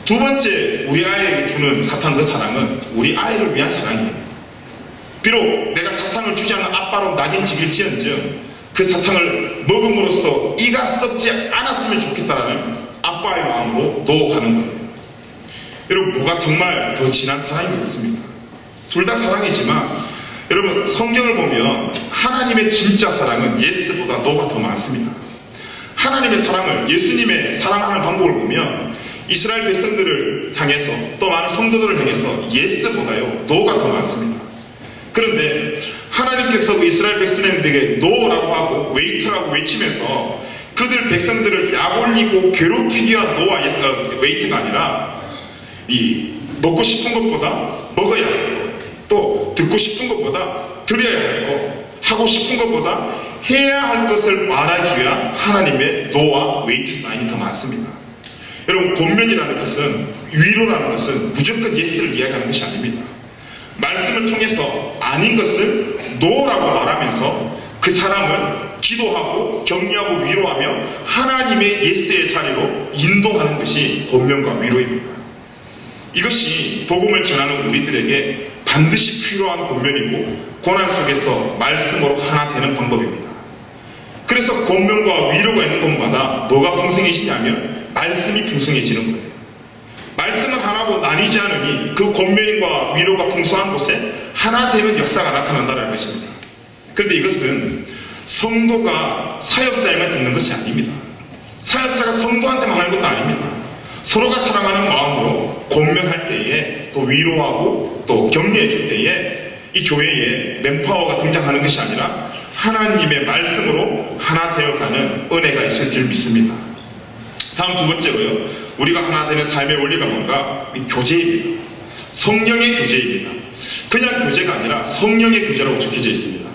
두 번째, 우리 아이에게 주는 사탕, 그 사랑은 우리 아이를 위한 사랑이에요. 비록 내가 사탕을 주지 않는 아빠로 낙인찍일지언정 그 사탕을 먹음으로써 이가 썩지 않았으면 좋겠다라는 아빠의 마음으로 노하는 거예요. 여러분, 뭐가 정말 더 진한 사랑인 것 같습니다. 둘 다 사랑이지만 여러분, 성경을 보면 하나님의 진짜 사랑은 예스보다 노가 더 많습니다. 하나님의 사랑을, 예수님의 사랑하는 방법을 보면 이스라엘 백성들을 향해서 또 많은 성도들을 향해서 예스보다요 노가 더 많습니다. 그런데 하나님께서 이스라엘 백성들에게 노라고 하고 웨이트라고 외치면서 그들 백성들을 약올리고 괴롭히기 위한 노와 웨이트가 아니라 이 먹고 싶은 것보다 먹어야 할 것, 또 듣고 싶은 것보다 들어야 할 것, 하고 싶은 것보다 해야 할 것을 말하기 위한 하나님의 노와 웨이트 사인이 더 많습니다. 여러분, 권면이라는 것은, 위로라는 것은 무조건 예스를 이야기하는 것이 아닙니다. 말씀을 통해서 아닌 것을 노라고 말하면서 그 사람을 기도하고 격려하고 위로하며 하나님의 예스의 자리로 인도하는 것이 권면과 위로입니다. 이것이 복음을 전하는 우리들에게 반드시 필요한 권면이고 고난 속에서 말씀으로 하나 되는 방법입니다. 그래서 권면과 위로가 있는 곳마다 뭐가 풍성해지냐면 말씀이 풍성해지는 거예요. 말씀은 하나고 나뉘지 않으니 그 권면과 위로가 풍성한 곳에 하나 되는 역사가 나타난다는 것입니다. 그런데 이것은 성도가 사역자에만 듣는 것이 아닙니다. 사역자가 성도한테만 하는 것도 아닙니다. 서로가 사랑하는 마음으로 권면할 때에 또 위로하고 또 격려해 줄 때에 이 교회에 맨파워가 등장하는 것이 아니라 하나님의 말씀으로 하나 되어가는 은혜가 있을 줄 믿습니다. 다음 두 번째로요. 우리가 하나 되는 삶의 원리가 뭔가? 이 교제입니다. 성령의 교제입니다. 그냥 교제가 아니라 성령의 교제라고 적혀져 있습니다.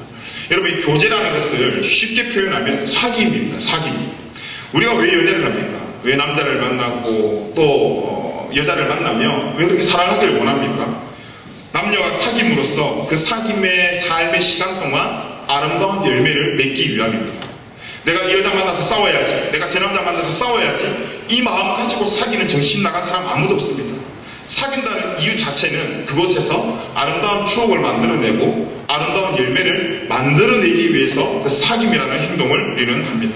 여러분 이 교제라는 것을 쉽게 표현하면 사귐입니다. 사귐. 우리가 왜 연애를 합니까? 왜 남자를 만나고 또 여자를 만나면 왜 그렇게 사랑하기를 원합니까? 남녀가 사귐으로써 그 사귐의 삶의 시간 동안 아름다운 열매를 맺기 위함입니다. 내가 이 여자 만나서 싸워야지, 내가 저 남자 만나서 싸워야지, 이 마음 가지고 사귀는 정신 나간 사람 아무도 없습니다. 사귄다는 이유 자체는 그곳에서 아름다운 추억을 만들어내고 아름다운 열매를 만들어내기 위해서 그 사귐이라는 행동을 우리는 합니다.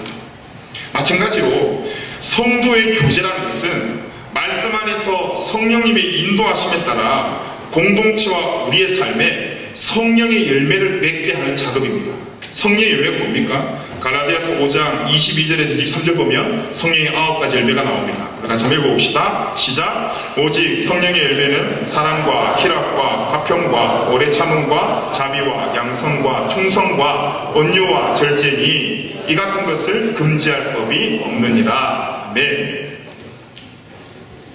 마찬가지로 성도의 교제라는 것은 말씀 안에서 성령님의 인도하심에 따라 공동체와 우리의 삶에 성령의 열매를 맺게 하는 작업입니다. 성령의 열매가 뭡니까? 갈라디아서 5장 22절에서 23절 보면 성령의 9가지 열매가 나옵니다. 같이 한번 읽어봅시다. 시작. 오직 성령의 열매는 사랑과 희락과 화평과 오래 참음과 자비와 양선과 충성과 온유와 절제니 이 같은 것을 금지할 법이 없느니라. 아멘.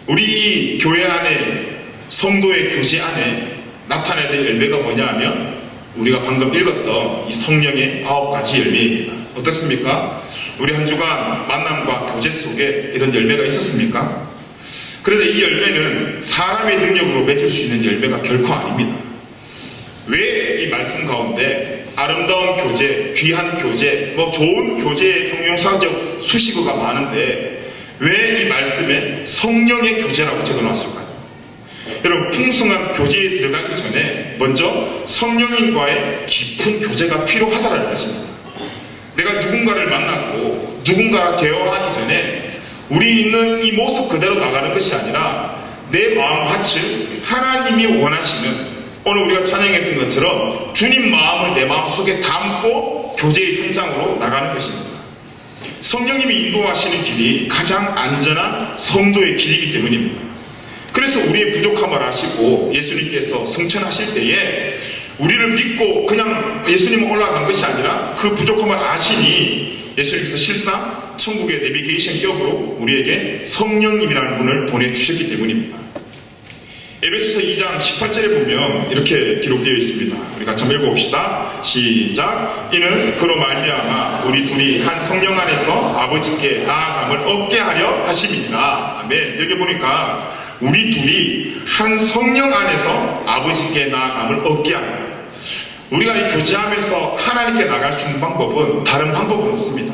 우리 교회 안에 성도의 교제 안에 나타내야 될 열매가 뭐냐 하면 우리가 방금 읽었던 이 성령의 9가지 열매입니다. 어떻습니까? 우리 한 주간 만남과 교제 속에 이런 열매가 있었습니까? 그런데 이 열매는 사람의 능력으로 맺을 수 있는 열매가 결코 아닙니다. 왜 이 말씀 가운데 아름다운 교제, 귀한 교제, 좋은 교제의 형용사적 수식어가 많은데 왜 이 말씀에 성령의 교제라고 적어놨을까요? 여러분 풍성한 교제에 들어가기 전에 먼저 성령님과의 깊은 교제가 필요하다는 것입니다. 내가 누군가를 만나고 누군가와 대화하기 전에 우리 있는 이 모습 그대로 나가는 것이 아니라 내 마음같이 하나님이 원하시는 오늘 우리가 찬양했던 것처럼 주님 마음을 내 마음속에 담고 교제의 현장으로 나가는 것입니다. 성령님이 인도하시는 길이 가장 안전한 성도의 길이기 때문입니다. 그래서 우리의 부족함을 아시고 예수님께서 승천하실 때에 우리를 믿고 그냥 예수님은 올라간 것이 아니라 그 부족함을 아시니 예수님께서 실상 천국의 내비게이션 격으로 우리에게 성령님이라는 분을 보내주셨기 때문입니다. 에베소서 2장 18절에 보면 이렇게 기록되어 있습니다. 우리 같이 한번 읽어봅시다. 시작. 이는 그로 말미암아 우리 둘이 한 성령 안에서 아버지께 나아감을 얻게 하려 하심이니라. 아멘. 여기 보니까 우리 둘이 한 성령 안에서 아버지께 나아감을 얻게 하는 거예요. 우리가 이 교제하면서 하나님께 나갈 수 있는 방법은 다른 방법은 없습니다.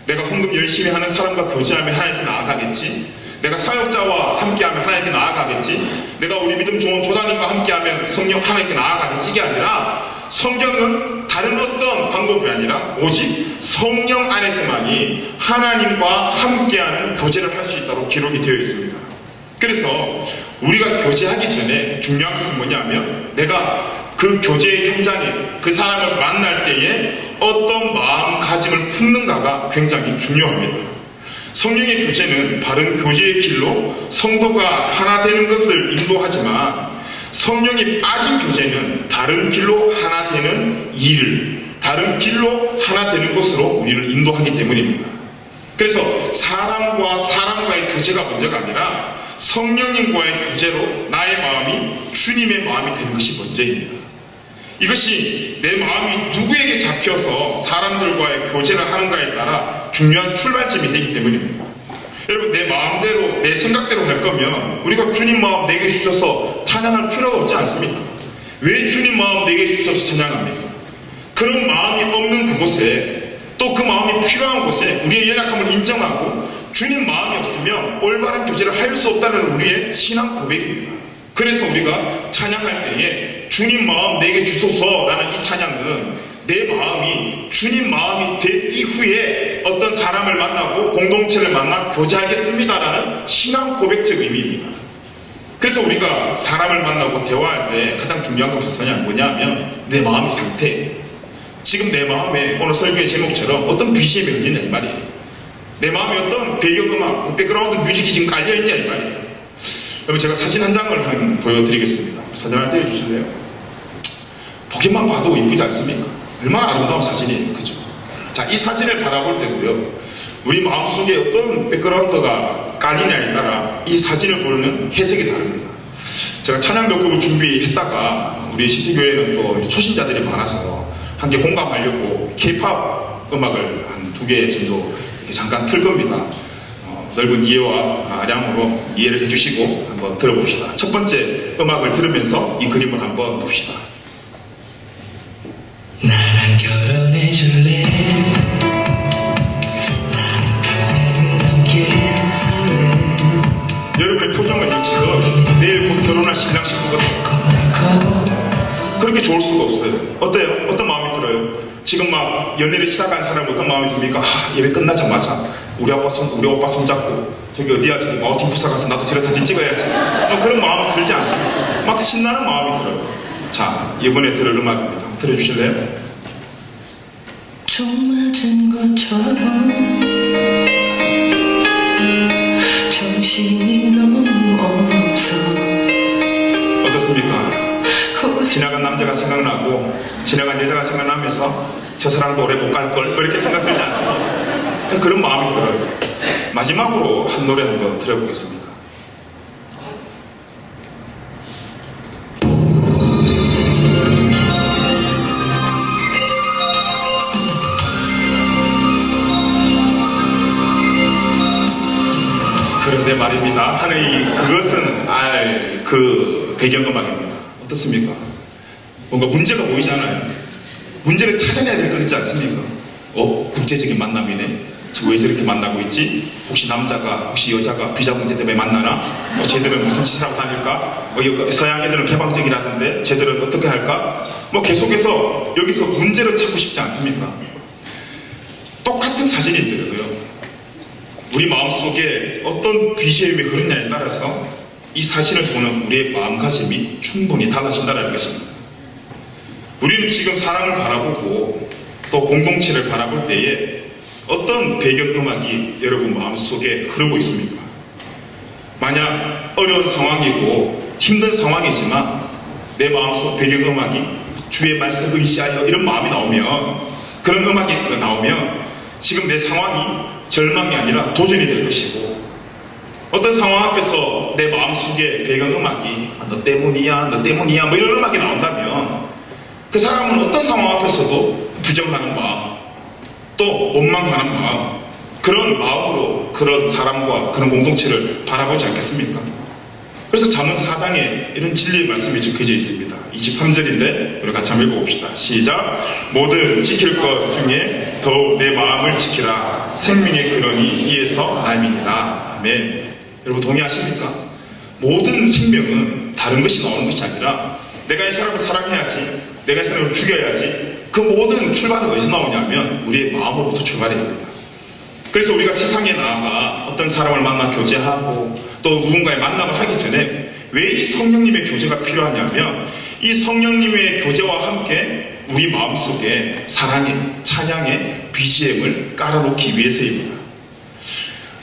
내가 헌금 열심히 하는 사람과 교제하면 하나님께 나아가겠지. 내가 사역자와 함께하면 하나님께 나아가겠지. 내가 우리 믿음 좋은 조단님과 함께하면 성령 하나님께 나아가겠지. 이게 아니라 성경은 다른 어떤 방법이 아니라 오직 성령 안에서만이 하나님과 함께하는 교제를 할 수 있도록 기록이 되어 있습니다. 그래서 우리가 교제하기 전에 중요한 것은 뭐냐면 내가 그 교제의 현장에 그 사람을 만날 때에 어떤 마음가짐을 품는가가 굉장히 중요합니다. 성령의 교제는 바른 교제의 길로 성도가 하나 되는 것을 인도하지만 성령이 빠진 교제는 다른 길로 하나 되는 일을 다른 길로 하나 되는 것으로 우리를 인도하기 때문입니다. 그래서 사람과 사람과의 교제가 문제가 아니라 성령님과의 교제로 나의 마음이 주님의 마음이 되는 것이 문제입니다. 이것이 내 마음이 누구에게 잡혀서 사람들과의 교제를 하는가에 따라 중요한 출발점이 되기 때문입니다. 여러분 내 마음대로 내 생각대로 할 거면 우리가 주님 마음 내게 주셔서 찬양할 필요가 없지 않습니까? 왜 주님 마음 내게 주셔서 찬양합니까? 그런 마음이 없는 그곳에 또 그 마음이 필요한 곳에 우리의 연약함을 인정하고 주님 마음이 없으면 올바른 교제를 할 수 없다는 우리의 신앙 고백입니다. 그래서 우리가 찬양할 때에 주님 마음 내게 주소서라는 이 찬양은 내 마음이 주님 마음이 된 이후에 어떤 사람을 만나고 공동체를 만나 교제하겠습니다라는 신앙 고백적 의미입니다. 그래서 우리가 사람을 만나고 대화할 때 가장 중요한 것이 뭐냐면 내 마음의 상태. 지금 내 마음에 오늘 설교의 제목처럼 어떤 BGM이 흘리냐 이 말이에요. 내 마음에 어떤 배경음악, 백그라운드 뮤직이 지금 깔려있냐 이 말이에요. 여러분 제가 사진 한 장을 보여드리겠습니다. 사진 하나 떼어주실래요? 보기만 봐도 이쁘지 않습니까? 얼마나 아름다운 사진이에요. 그죠? 자, 이 사진을 바라볼 때도요, 우리 마음속에 어떤 백그라운드가 깔리냐에 따라 이 사진을 보는 해석이 다릅니다. 제가 찬양 몇 곡을 준비했다가 우리 시티교회는 또 초신자들이 많아서 함께 공감하려고 K-POP 음악을 한 2개 정도 잠깐 틀 겁니다. 넓은 이해와 아량으로 이해를 해주시고 한번 들어봅시다. 첫 번째 음악을 들으면서 이 그림을 한번 봅시다. 나랑 결혼해줄래? 나랑 평생을 함께 살래? 여러분의 표정은 지금 내일 곧 결혼할 신랑 신부거든요. 그렇게 좋을 수가 없어요. 어때요? 어떤 마음이 들어요? 지금 막 연애를 시작한 사람은 어떤 마음이 듭니까? 예배 끝나자마자 우리 오빠 손잡고 저기 어디야 지금 마우팅 부사 가서 나도 저런 사진 찍어야지. 그런 마음이 들지 않습니까? 막 신나는 마음이 들어요. 자, 이번에 들을 음악입니다. 한번 들어주실래요? 총 맞은 것처럼 정신이 너무 없어. 어떻습니까? 지나간 남자가 생각나고 지나간 여자가 생각나면서 저 사람도 오래 못 갈걸 뭐 이렇게 생각 들지 않습니까? 그런 마음이 들어요. 마지막으로 한 노래 한번 들어보겠습니다. 그런데 말입니다. 하는 그것은 그 배경음악입니다. 어떻습니까? 뭔가 문제가 보이잖아요. 문제를 찾아내야 될 것 같지 않습니까? 국제적인 만남이네. 왜 저렇게 만나고 있지? 혹시 남자가, 혹시 여자가 비자 문제 때문에 만나나? 쟤들은 무슨 짓을 하고 다닐까? 서양 애들은 개방적이라던데 쟤들은 어떻게 할까? 계속해서 여기서 문제를 찾고 싶지 않습니까? 똑같은 사진인데도요, 우리 마음속에 어떤 BGM이 흐르냐에 따라서 이 사진을 보는 우리의 마음가짐이 충분히 달라진다는 것입니다. 우리는 지금 사람을 바라보고 또 공동체를 바라볼 때에 어떤 배경음악이 여러분 마음속에 흐르고 있습니까? 만약 어려운 상황이고 힘든 상황이지만 내 마음속 배경음악이 주의 말씀 의지하여 이런 마음이 나오면, 그런 음악이 나오면 지금 내 상황이 절망이 아니라 도전이 될 것이고, 어떤 상황 앞에서 내 마음속에 배경음악이 너 때문이야 뭐 이런 음악이 나온다면 그 사람은 어떤 상황 앞에서도 부정하는 마음, 또 원망하는 마음, 그런 마음으로 그런 사람과 그런 공동체를 바라보지 않겠습니까? 그래서 잠언 4장에 이런 진리의 말씀이 적혀져 있습니다. 23절인데 우리 같이 한번 읽어봅시다. 시작. 모든 지킬 것 중에 더욱 내 마음을 지키라. 생명의 근원이 이에서 나임이니라. 아멘. 여러분 동의하십니까? 모든 생명은 다른 것이 나오는 것이 아니라 내가 이 사람을 사랑해야지, 내가 이 사람을 죽여야지, 그 모든 출발은 어디서 나오냐면 우리의 마음으로부터 출발해야 됩니다. 그래서 우리가 세상에 나아가 어떤 사람을 만나 교제하고 또 누군가의 만남을 하기 전에 왜 이 성령님의 교제가 필요하냐면 이 성령님의 교제와 함께 우리 마음속에 사랑의, 찬양의 BGM을 깔아놓기 위해서입니다.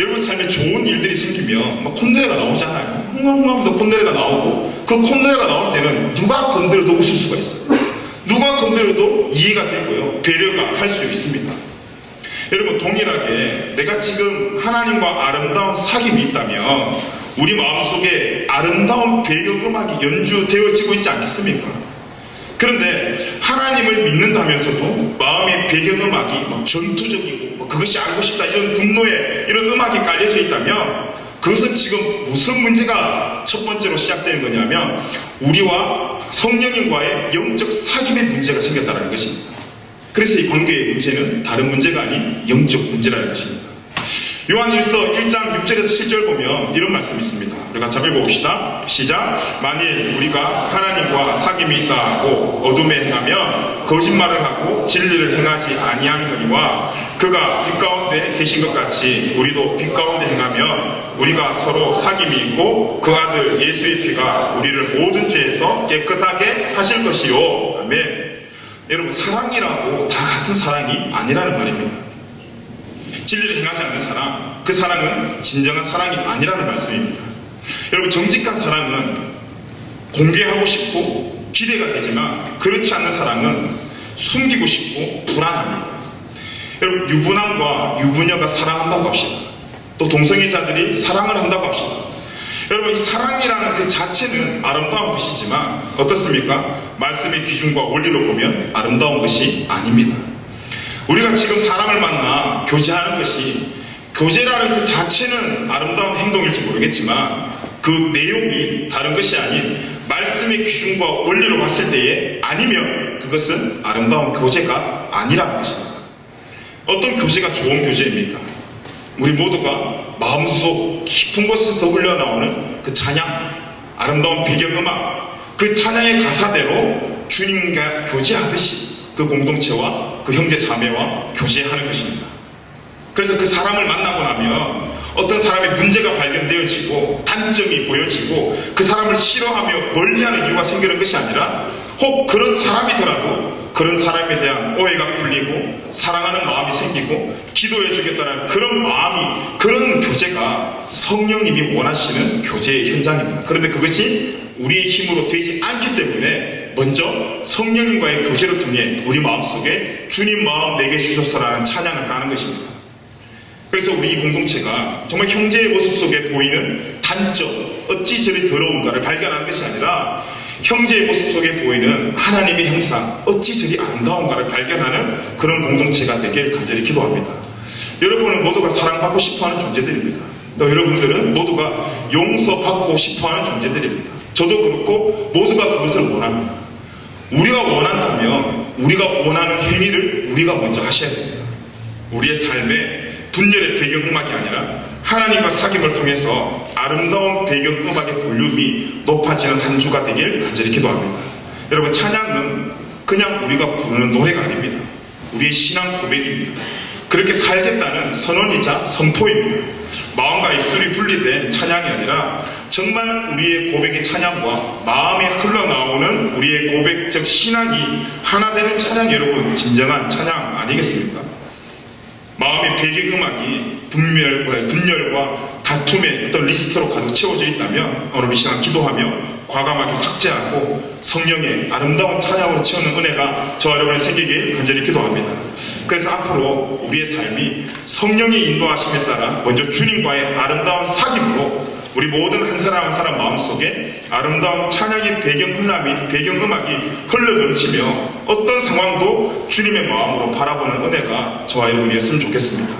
여러분 삶에 좋은 일들이 생기면 막 콧노래가 나오잖아요. 흥얼흥얼 콧노래가 나오고, 그 콧노래가 나올 때는 누가 건드려도 웃을 수가 있어요. 누가 건드려도 이해가 되고요, 배려가 할 수 있습니다. 여러분 동일하게 내가 지금 하나님과 아름다운 사귐이 있다면 우리 마음속에 아름다운 배경음악이 연주되어지고 있지 않겠습니까? 그런데 하나님을 믿는다면서도 마음의 배경음악이 막 전투적이고 그것이 알고 싶다 이런 분노의 이런 음악이 깔려져 있다면 그것은 지금 무슨 문제가 첫 번째로 시작되는 거냐면 우리와 성령님과의 영적 사귐의 문제가 생겼다는 것입니다. 그래서 이 관계의 문제는 다른 문제가 아닌 영적 문제라는 것입니다. 요한일서 1장 6절에서 7절 보면 이런 말씀이 있습니다. 우리 같이 한번 읽어봅시다. 시작. 만일 우리가 하나님과 사귐이 있다 하고 어둠에 행하면 거짓말을 하고 진리를 행하지 아니하느니와 그가 빛 가운데 계신 것 같이 우리도 빛 가운데 행하면 우리가 서로 사귐이 있고 그 아들 예수의 피가 우리를 모든 죄에서 깨끗하게 하실 것이요. 아멘. 여러분, 사랑이라고 다 같은 사랑이 아니라는 말입니다. 진리를 행하지 않는 사랑, 그 사랑은 진정한 사랑이 아니라는 말씀입니다. 여러분, 정직한 사랑은 공개하고 싶고 기대가 되지만 그렇지 않는 사랑은 숨기고 싶고 불안합니다. 여러분, 유부남과 유부녀가 사랑한다고 합시다. 또 동성애자들이 사랑을 한다고 합시다. 여러분, 이 사랑이라는 그 자체는 아름다운 것이지만 어떻습니까? 말씀의 기준과 원리로 보면 아름다운 것이 아닙니다. 우리가 지금 사람을 만나 교제하는 것이, 교제라는 그 자체는 아름다운 행동일지 모르겠지만 그 내용이 다른 것이 아닌 말씀의 기준과 원리로 봤을 때에 아니면 그것은 아름다운 교제가 아니라는 것입니다. 어떤 교제가 좋은 교제입니까? 우리 모두가 마음속 깊은 곳에서 흘러나오는 그 찬양, 아름다운 배경음악, 그 찬양의 가사대로 주님과 교제하듯이 그 공동체와 그 형제 자매와 교제하는 것입니다. 그래서 그 사람을 만나고 나면 어떤 사람의 문제가 발견되어지고 단점이 보여지고 그 사람을 싫어하며 멀리하는 이유가 생기는 것이 아니라 혹 그런 사람이더라도 그런 사람에 대한 오해가 풀리고 사랑하는 마음이 생기고 기도해 주겠다는 그런 마음이, 그런 교제가 성령님이 원하시는 교제의 현장입니다. 그런데 그것이 우리의 힘으로 되지 않기 때문에 먼저 성령님과의 교제를 통해 우리 마음속에 주님 마음 내게 주소서라는 찬양을 까는 것입니다. 그래서 우리 이 공동체가 정말 형제의 모습 속에 보이는 단점, 어찌 저리 더러운가를 발견하는 것이 아니라 형제의 모습 속에 보이는 하나님의 형상, 어찌 저리 아름다운가를 발견하는 그런 공동체가 되길 간절히 기도합니다. 여러분은 모두가 사랑받고 싶어하는 존재들입니다. 또 여러분들은 모두가 용서받고 싶어하는 존재들입니다. 저도 그렇고 모두가 그것을 원합니다. 우리가 원한다면 우리가 원하는 행위를 우리가 먼저 하셔야 됩니다. 우리의 삶에 분열의 배경음악이 아니라 하나님과 사귐을 통해서 아름다운 배경음악의 볼륨이 높아지는 한 주가 되길 간절히 기도합니다. 여러분, 찬양은 그냥 우리가 부르는 노래가 아닙니다. 우리의 신앙 고백입니다. 그렇게 살겠다는 선언이자 선포입니다. 마음과 입술이 분리된 찬양이 아니라 정말 우리의 고백의 찬양과 마음에 흘러나오는 우리의 고백적 신앙이 하나 되는 찬양이 여러분 진정한 찬양 아니겠습니까? 마음의 배경음악이 분열과 다툼의 어떤 리스트로 가득 채워져 있다면 오늘 이 시간 기도하며 과감하게 삭제하고 성령의 아름다운 찬양으로 채우는 은혜가 저와 여러분의 생기길 간절히 기도합니다. 그래서 앞으로 우리의 삶이 성령의 인도하심에 따라 먼저 주님과의 아름다운 사귐으로 우리 모든 한 사람 한 사람 마음속에 아름다운 찬양의 배경음악이 흘러넘치며 어떤 상황도 주님의 마음으로 바라보는 은혜가 저와 여러분이었으면 좋겠습니다.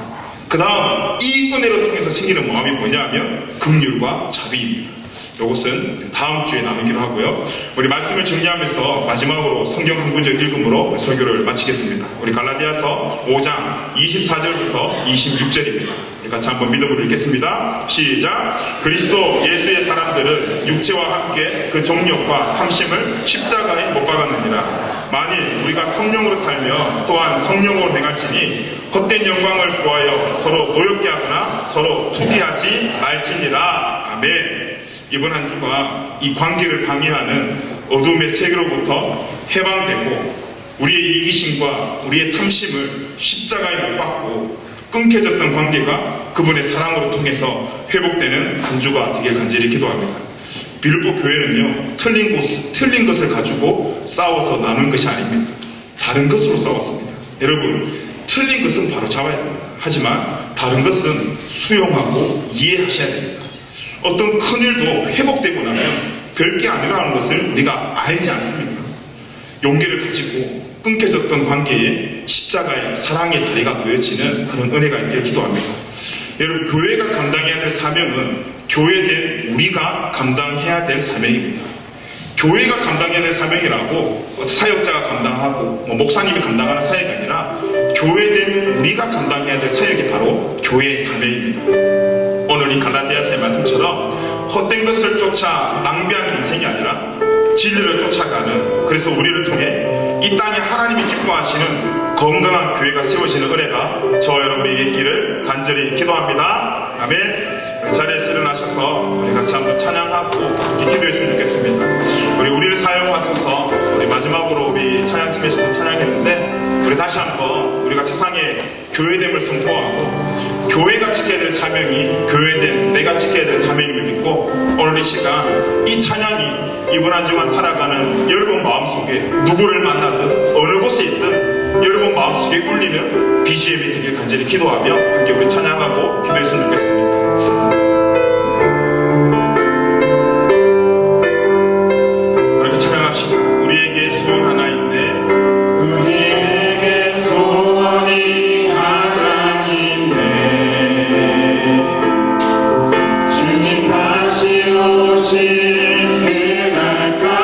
그 다음 이 은혜로 통해서 생기는 마음이 뭐냐 하면 긍휼과 자비입니다. 이것은 다음 주에 나누기로 하고요. 우리 말씀을 정리하면서 마지막으로 성경 한 구절 읽음으로 설교를 마치겠습니다. 우리 갈라디아서 5장 24절부터 26절입니다. 같이 한번 믿음으로 읽겠습니다. 시작. 그리스도 예수의 사람들은 육체와 함께 그 정욕과 탐심을 십자가에 못 박았느니라. 만일 우리가 성령으로 살면 또한 성령으로 행할지니 헛된 영광을 구하여 서로 노엽게 하거나 서로 투기하지 말지니라. 아멘. 이번 한 주가 이 관계를 방해하는 어둠의 세계로부터 해방되고 우리의 이기심과 우리의 탐심을 십자가에 못 박고 끊겨졌던 관계가 그분의 사랑으로 통해서 회복되는 한 주가 되길 간절히 기도합니다. 빌립보 교회는요, 틀린 것을 가지고 싸워서 나눈 것이 아닙니다. 다른 것으로 싸웠습니다. 여러분, 틀린 것은 바로 잡아야 됩니다. 하지만 다른 것은 수용하고 이해하셔야 됩니다. 어떤 큰일도 회복되고 나면 별게 아니라는 것을 우리가 알지 않습니까? 용기를 가지고 끊겨졌던 관계에 십자가의 사랑의 다리가 놓여지는 그런 은혜가 있기를 기도합니다. 여러분, 교회가 감당해야 될 사명은 교회된 우리가 감당해야 될 사명입니다. 교회가 감당해야 될 사명이라고 사역자가 감당하고 목사님이 감당하는 사역이 아니라 교회된 우리가 감당해야 될 사역이 바로 교회의 사명입니다. 오늘 이 갈라디아서의 말씀처럼 헛된 것을 쫓아 낭비하는 인생이 아니라 진리를 쫓아가는, 그래서 우리를 통해 이 땅에 하나님이 기뻐하시는 건강한 교회가 세워지는 은혜가 저와 여러분에게 있기를 간절히 기도합니다. 아멘. 자리에서 일어나셔서 우리 같이 한번 찬양하고 기도했으면 좋겠습니다. 우리를 사용하셔서 우리 마지막으로 우리 찬양팀에서도 찬양했는데 우리 다시 한번 우리가 세상에 교회됨을 선포하고 교회가 지켜야 될 사명이 교회된 내가 지켜야 될 사명임을 믿고 오늘 이 시간 이 찬양이 이번 한 주간 살아가는 여러분 마음속에 누구를 만나든 어느 곳에 있든 여러분 마음속에 울리는 BGM이 되길 간절히 기도하며 함께 우리 찬양하고 기도했으면 좋겠습니다. 그렇게 찬양합시다. 우리에게 소원 하나 있네. 우리에게 소원이 하나 있네. 주님 다시 오신 그날까지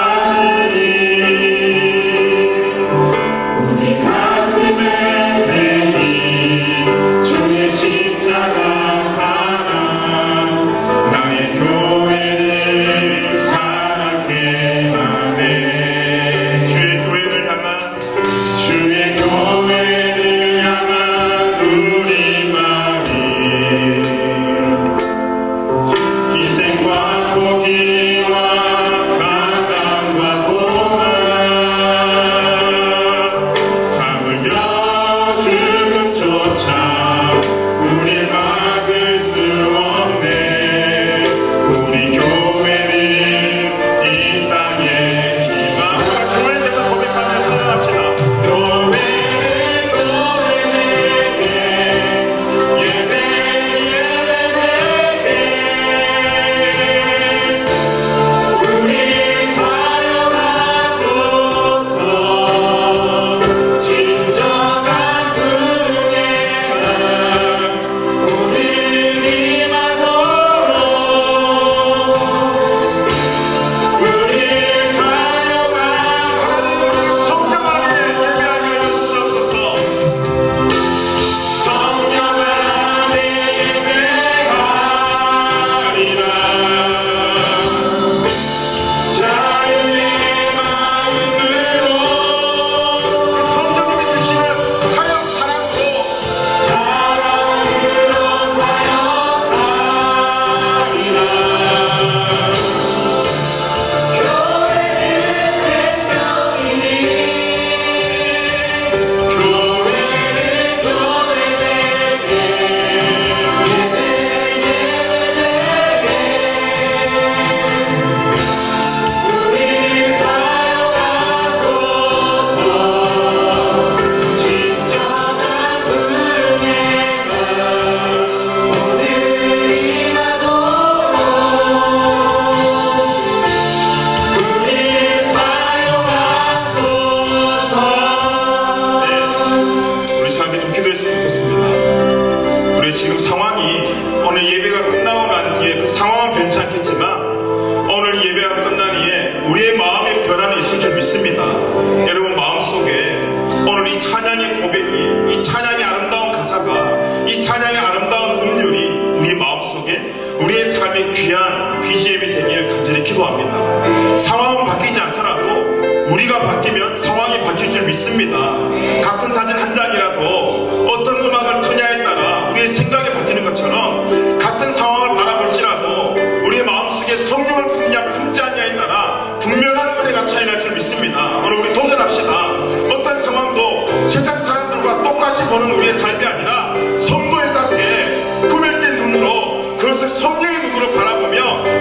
우리 가슴에 새긴 주의 십자가 사랑 나의 교회를 사랑케 하네. 주의 교회를 향한 주의 교회를 향한 우리 마음 희생과 포기와 가담과 고난 하물며 죽음조차 우릴 막을 수 없네. 우리 교회는 이 땅의 희망. 교회됨을 고백하며 찬양합시다. 성령 안에 예배하게 하여 주옵소서. 성령님이 주시는 사역 사랑으로 우리 함께 좀 기도했으면 좋겠습니다. 우리 지금 상황이 오늘 예배가 끝나고 난 뒤에 그 상황은 괜찮겠지만 오늘 예배가 끝난 뒤에 우리의 마음의 변화는 있을 줄 믿습니다. 여러분 마음속에 오늘 이 찬양의 고백이, 이 찬양의 아름다운 가사가, 이 찬양의 아름다운 음률이 우리 마음속에 우리의 삶의 귀한 BGM이 되기를 간절히 기도합니다. 상황은 바뀌지 않더라도 우리가 바뀌면 상황이 바뀔 줄 믿습니다. 같은 사진 한 장이라도 어떤 음악을 트냐에 따라 우리의 생각이 바뀌는 것처럼 같은 상황을 바라볼지라도 우리의 마음속에 성령을 품냐 품지 않냐에 따라 분명한 은혜가 차이날 줄 믿습니다. 오늘 우리 도전합시다. 어떤 상황도 세상 사람들과 똑같이 보는 우리의 삶이 아니라 성도에답게 꾸밀된 눈으로 그것을 성령의 눈으로 바라보며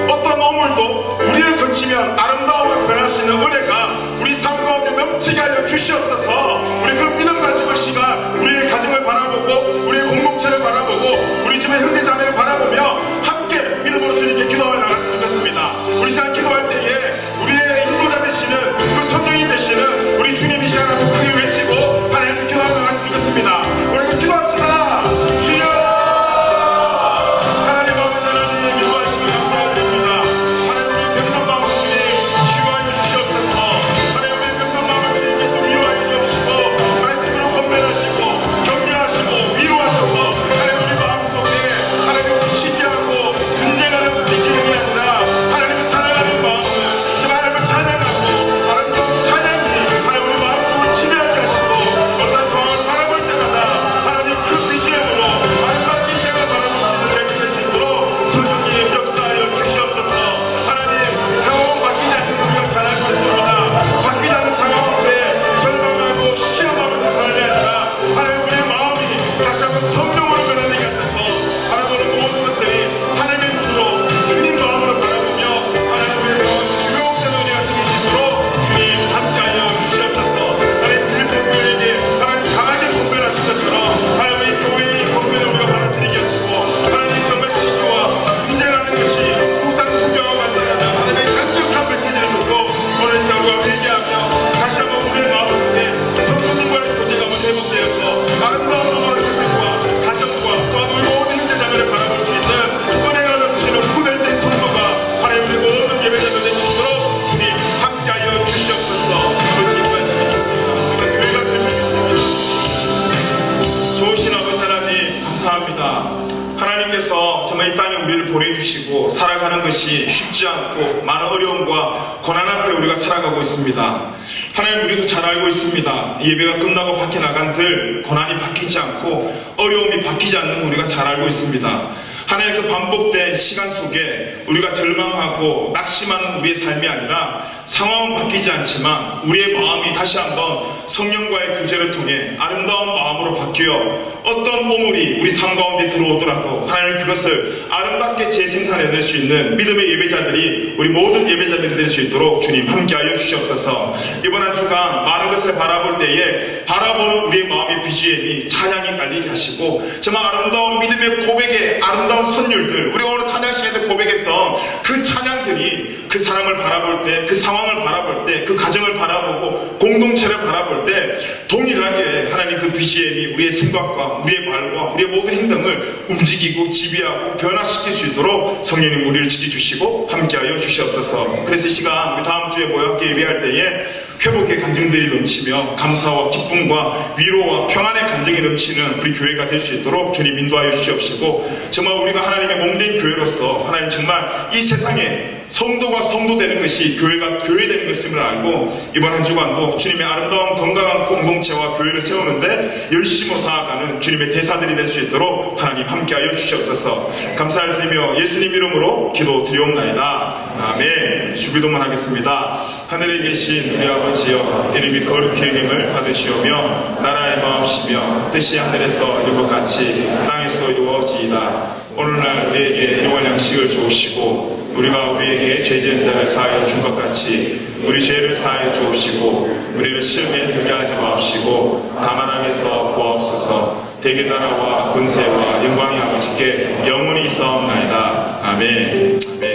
어떤 오물도 우리를 거치면 아름다움을 변할 수 있는 은혜가 우리 삶 가운데 넘치게 하여 주시옵소서. 우리 그 믿음 가지고 시간 우리의 가정을 바라보고 우리의 공동체를 바라보고 우리 집의 형제자매를 바라보며 함께 믿음으로 주님께 기도하며 나갔으면 좋겠습니다. 우리 시간 기도할 때에 우리의 인도자 되시는 그 성령이 되시는 우리 주님 이 시간 한번 크게 외치고 하나님께 기도하며 나갔으면 좋겠습니다. 우리 기도합시다. 주여 하나님 아버지 하나님 기도하시고 감사드립니다. 하나님의 병든 마음 주님 치유하여 주시옵소서. 살아가는 것이 쉽지 않고 많은 어려움과 고난 앞에 우리가 살아가고 있습니다. 하나님, 우리도 잘 알고 있습니다. 예배가 끝나고 밖에 나간들 고난이 바뀌지 않고 어려움이 바뀌지 않는 거 우리가 잘 알고 있습니다. 하나님, 그 반복된 시간 속에 우리가 절망하고 낙심하는 우리의 삶이 아니라 상황은 바뀌지 않지만 우리의 마음이 다시 한번 성령과의 교제를 통해 아름다운 마음으로 바뀌어 어떤 오물이 우리 삶 가운데 들어오더라도 하나님, 그것을 아름답게 재생산해낼 수 있는 믿음의 예배자들이, 우리 모든 예배자들이 될 수 있도록 주님 함께하여 주시옵소서. 이번 한 주간 많은 것을 바라볼 때에 바라보는 우리의 마음의 BGM이 찬양이 깔리게 하시고 정말 아름다운 믿음의 고백의 아름다운 선율들, 우리가 오늘 찬양 시간에 고백했던 그 찬양들이 그 사람을 바라볼 때, 그 상황을 바라볼 때, 그 가정을 바라보고 공동체를 바라볼 때 동일하게 하나님 그 BGM이 우리의 생각과 우리의 말과 우리의 모든 행동을 움직이고 지배하고 변화시킬 수 있도록 성령님 우리를 지켜주시고 함께하여 주시옵소서. 그래서 이 시간 우리 다음 주에 모여 함께 예배할 때에 회복의 간증들이 넘치며 감사와 기쁨과 위로와 평안의 간증이 넘치는 우리 교회가 될 수 있도록 주님 인도하여 주시옵시고, 정말 우리가 하나님의 몸된 교회로서 하나님 정말 이 세상에 성도가 성도 되는 것이 교회가 교회 되는 것임을 알고 이번 한 주간도 주님의 아름다운 건강한 공동체와 교회를 세우는데 열심으로 다가가는 주님의 대사들이 될 수 있도록 하나님 함께하여 주시옵소서. 감사를 드리며 예수님 이름으로 기도 드리옵나이다. 아멘. 주기도만 하겠습니다. 하늘에 계신 우리 아버지여, 이름이 거룩히 여김을 받으시오며 나라의 마음이시며 뜻이 하늘에서 이룬 것 같이 땅에서 이루어지이다. 오늘날 우리에게 일용할 양식을 주옵시고 우리가 우리에게 죄 지은 자를 사하여 준 것 같이 우리 죄를 사하여 주옵시고 우리를 시험에 들게 하지 마옵시고 다만 악에서 구하옵소서. 대개 나라와 권세와 영광이 아버지께 영원히 있사옵나이다. 아멘. 아멘.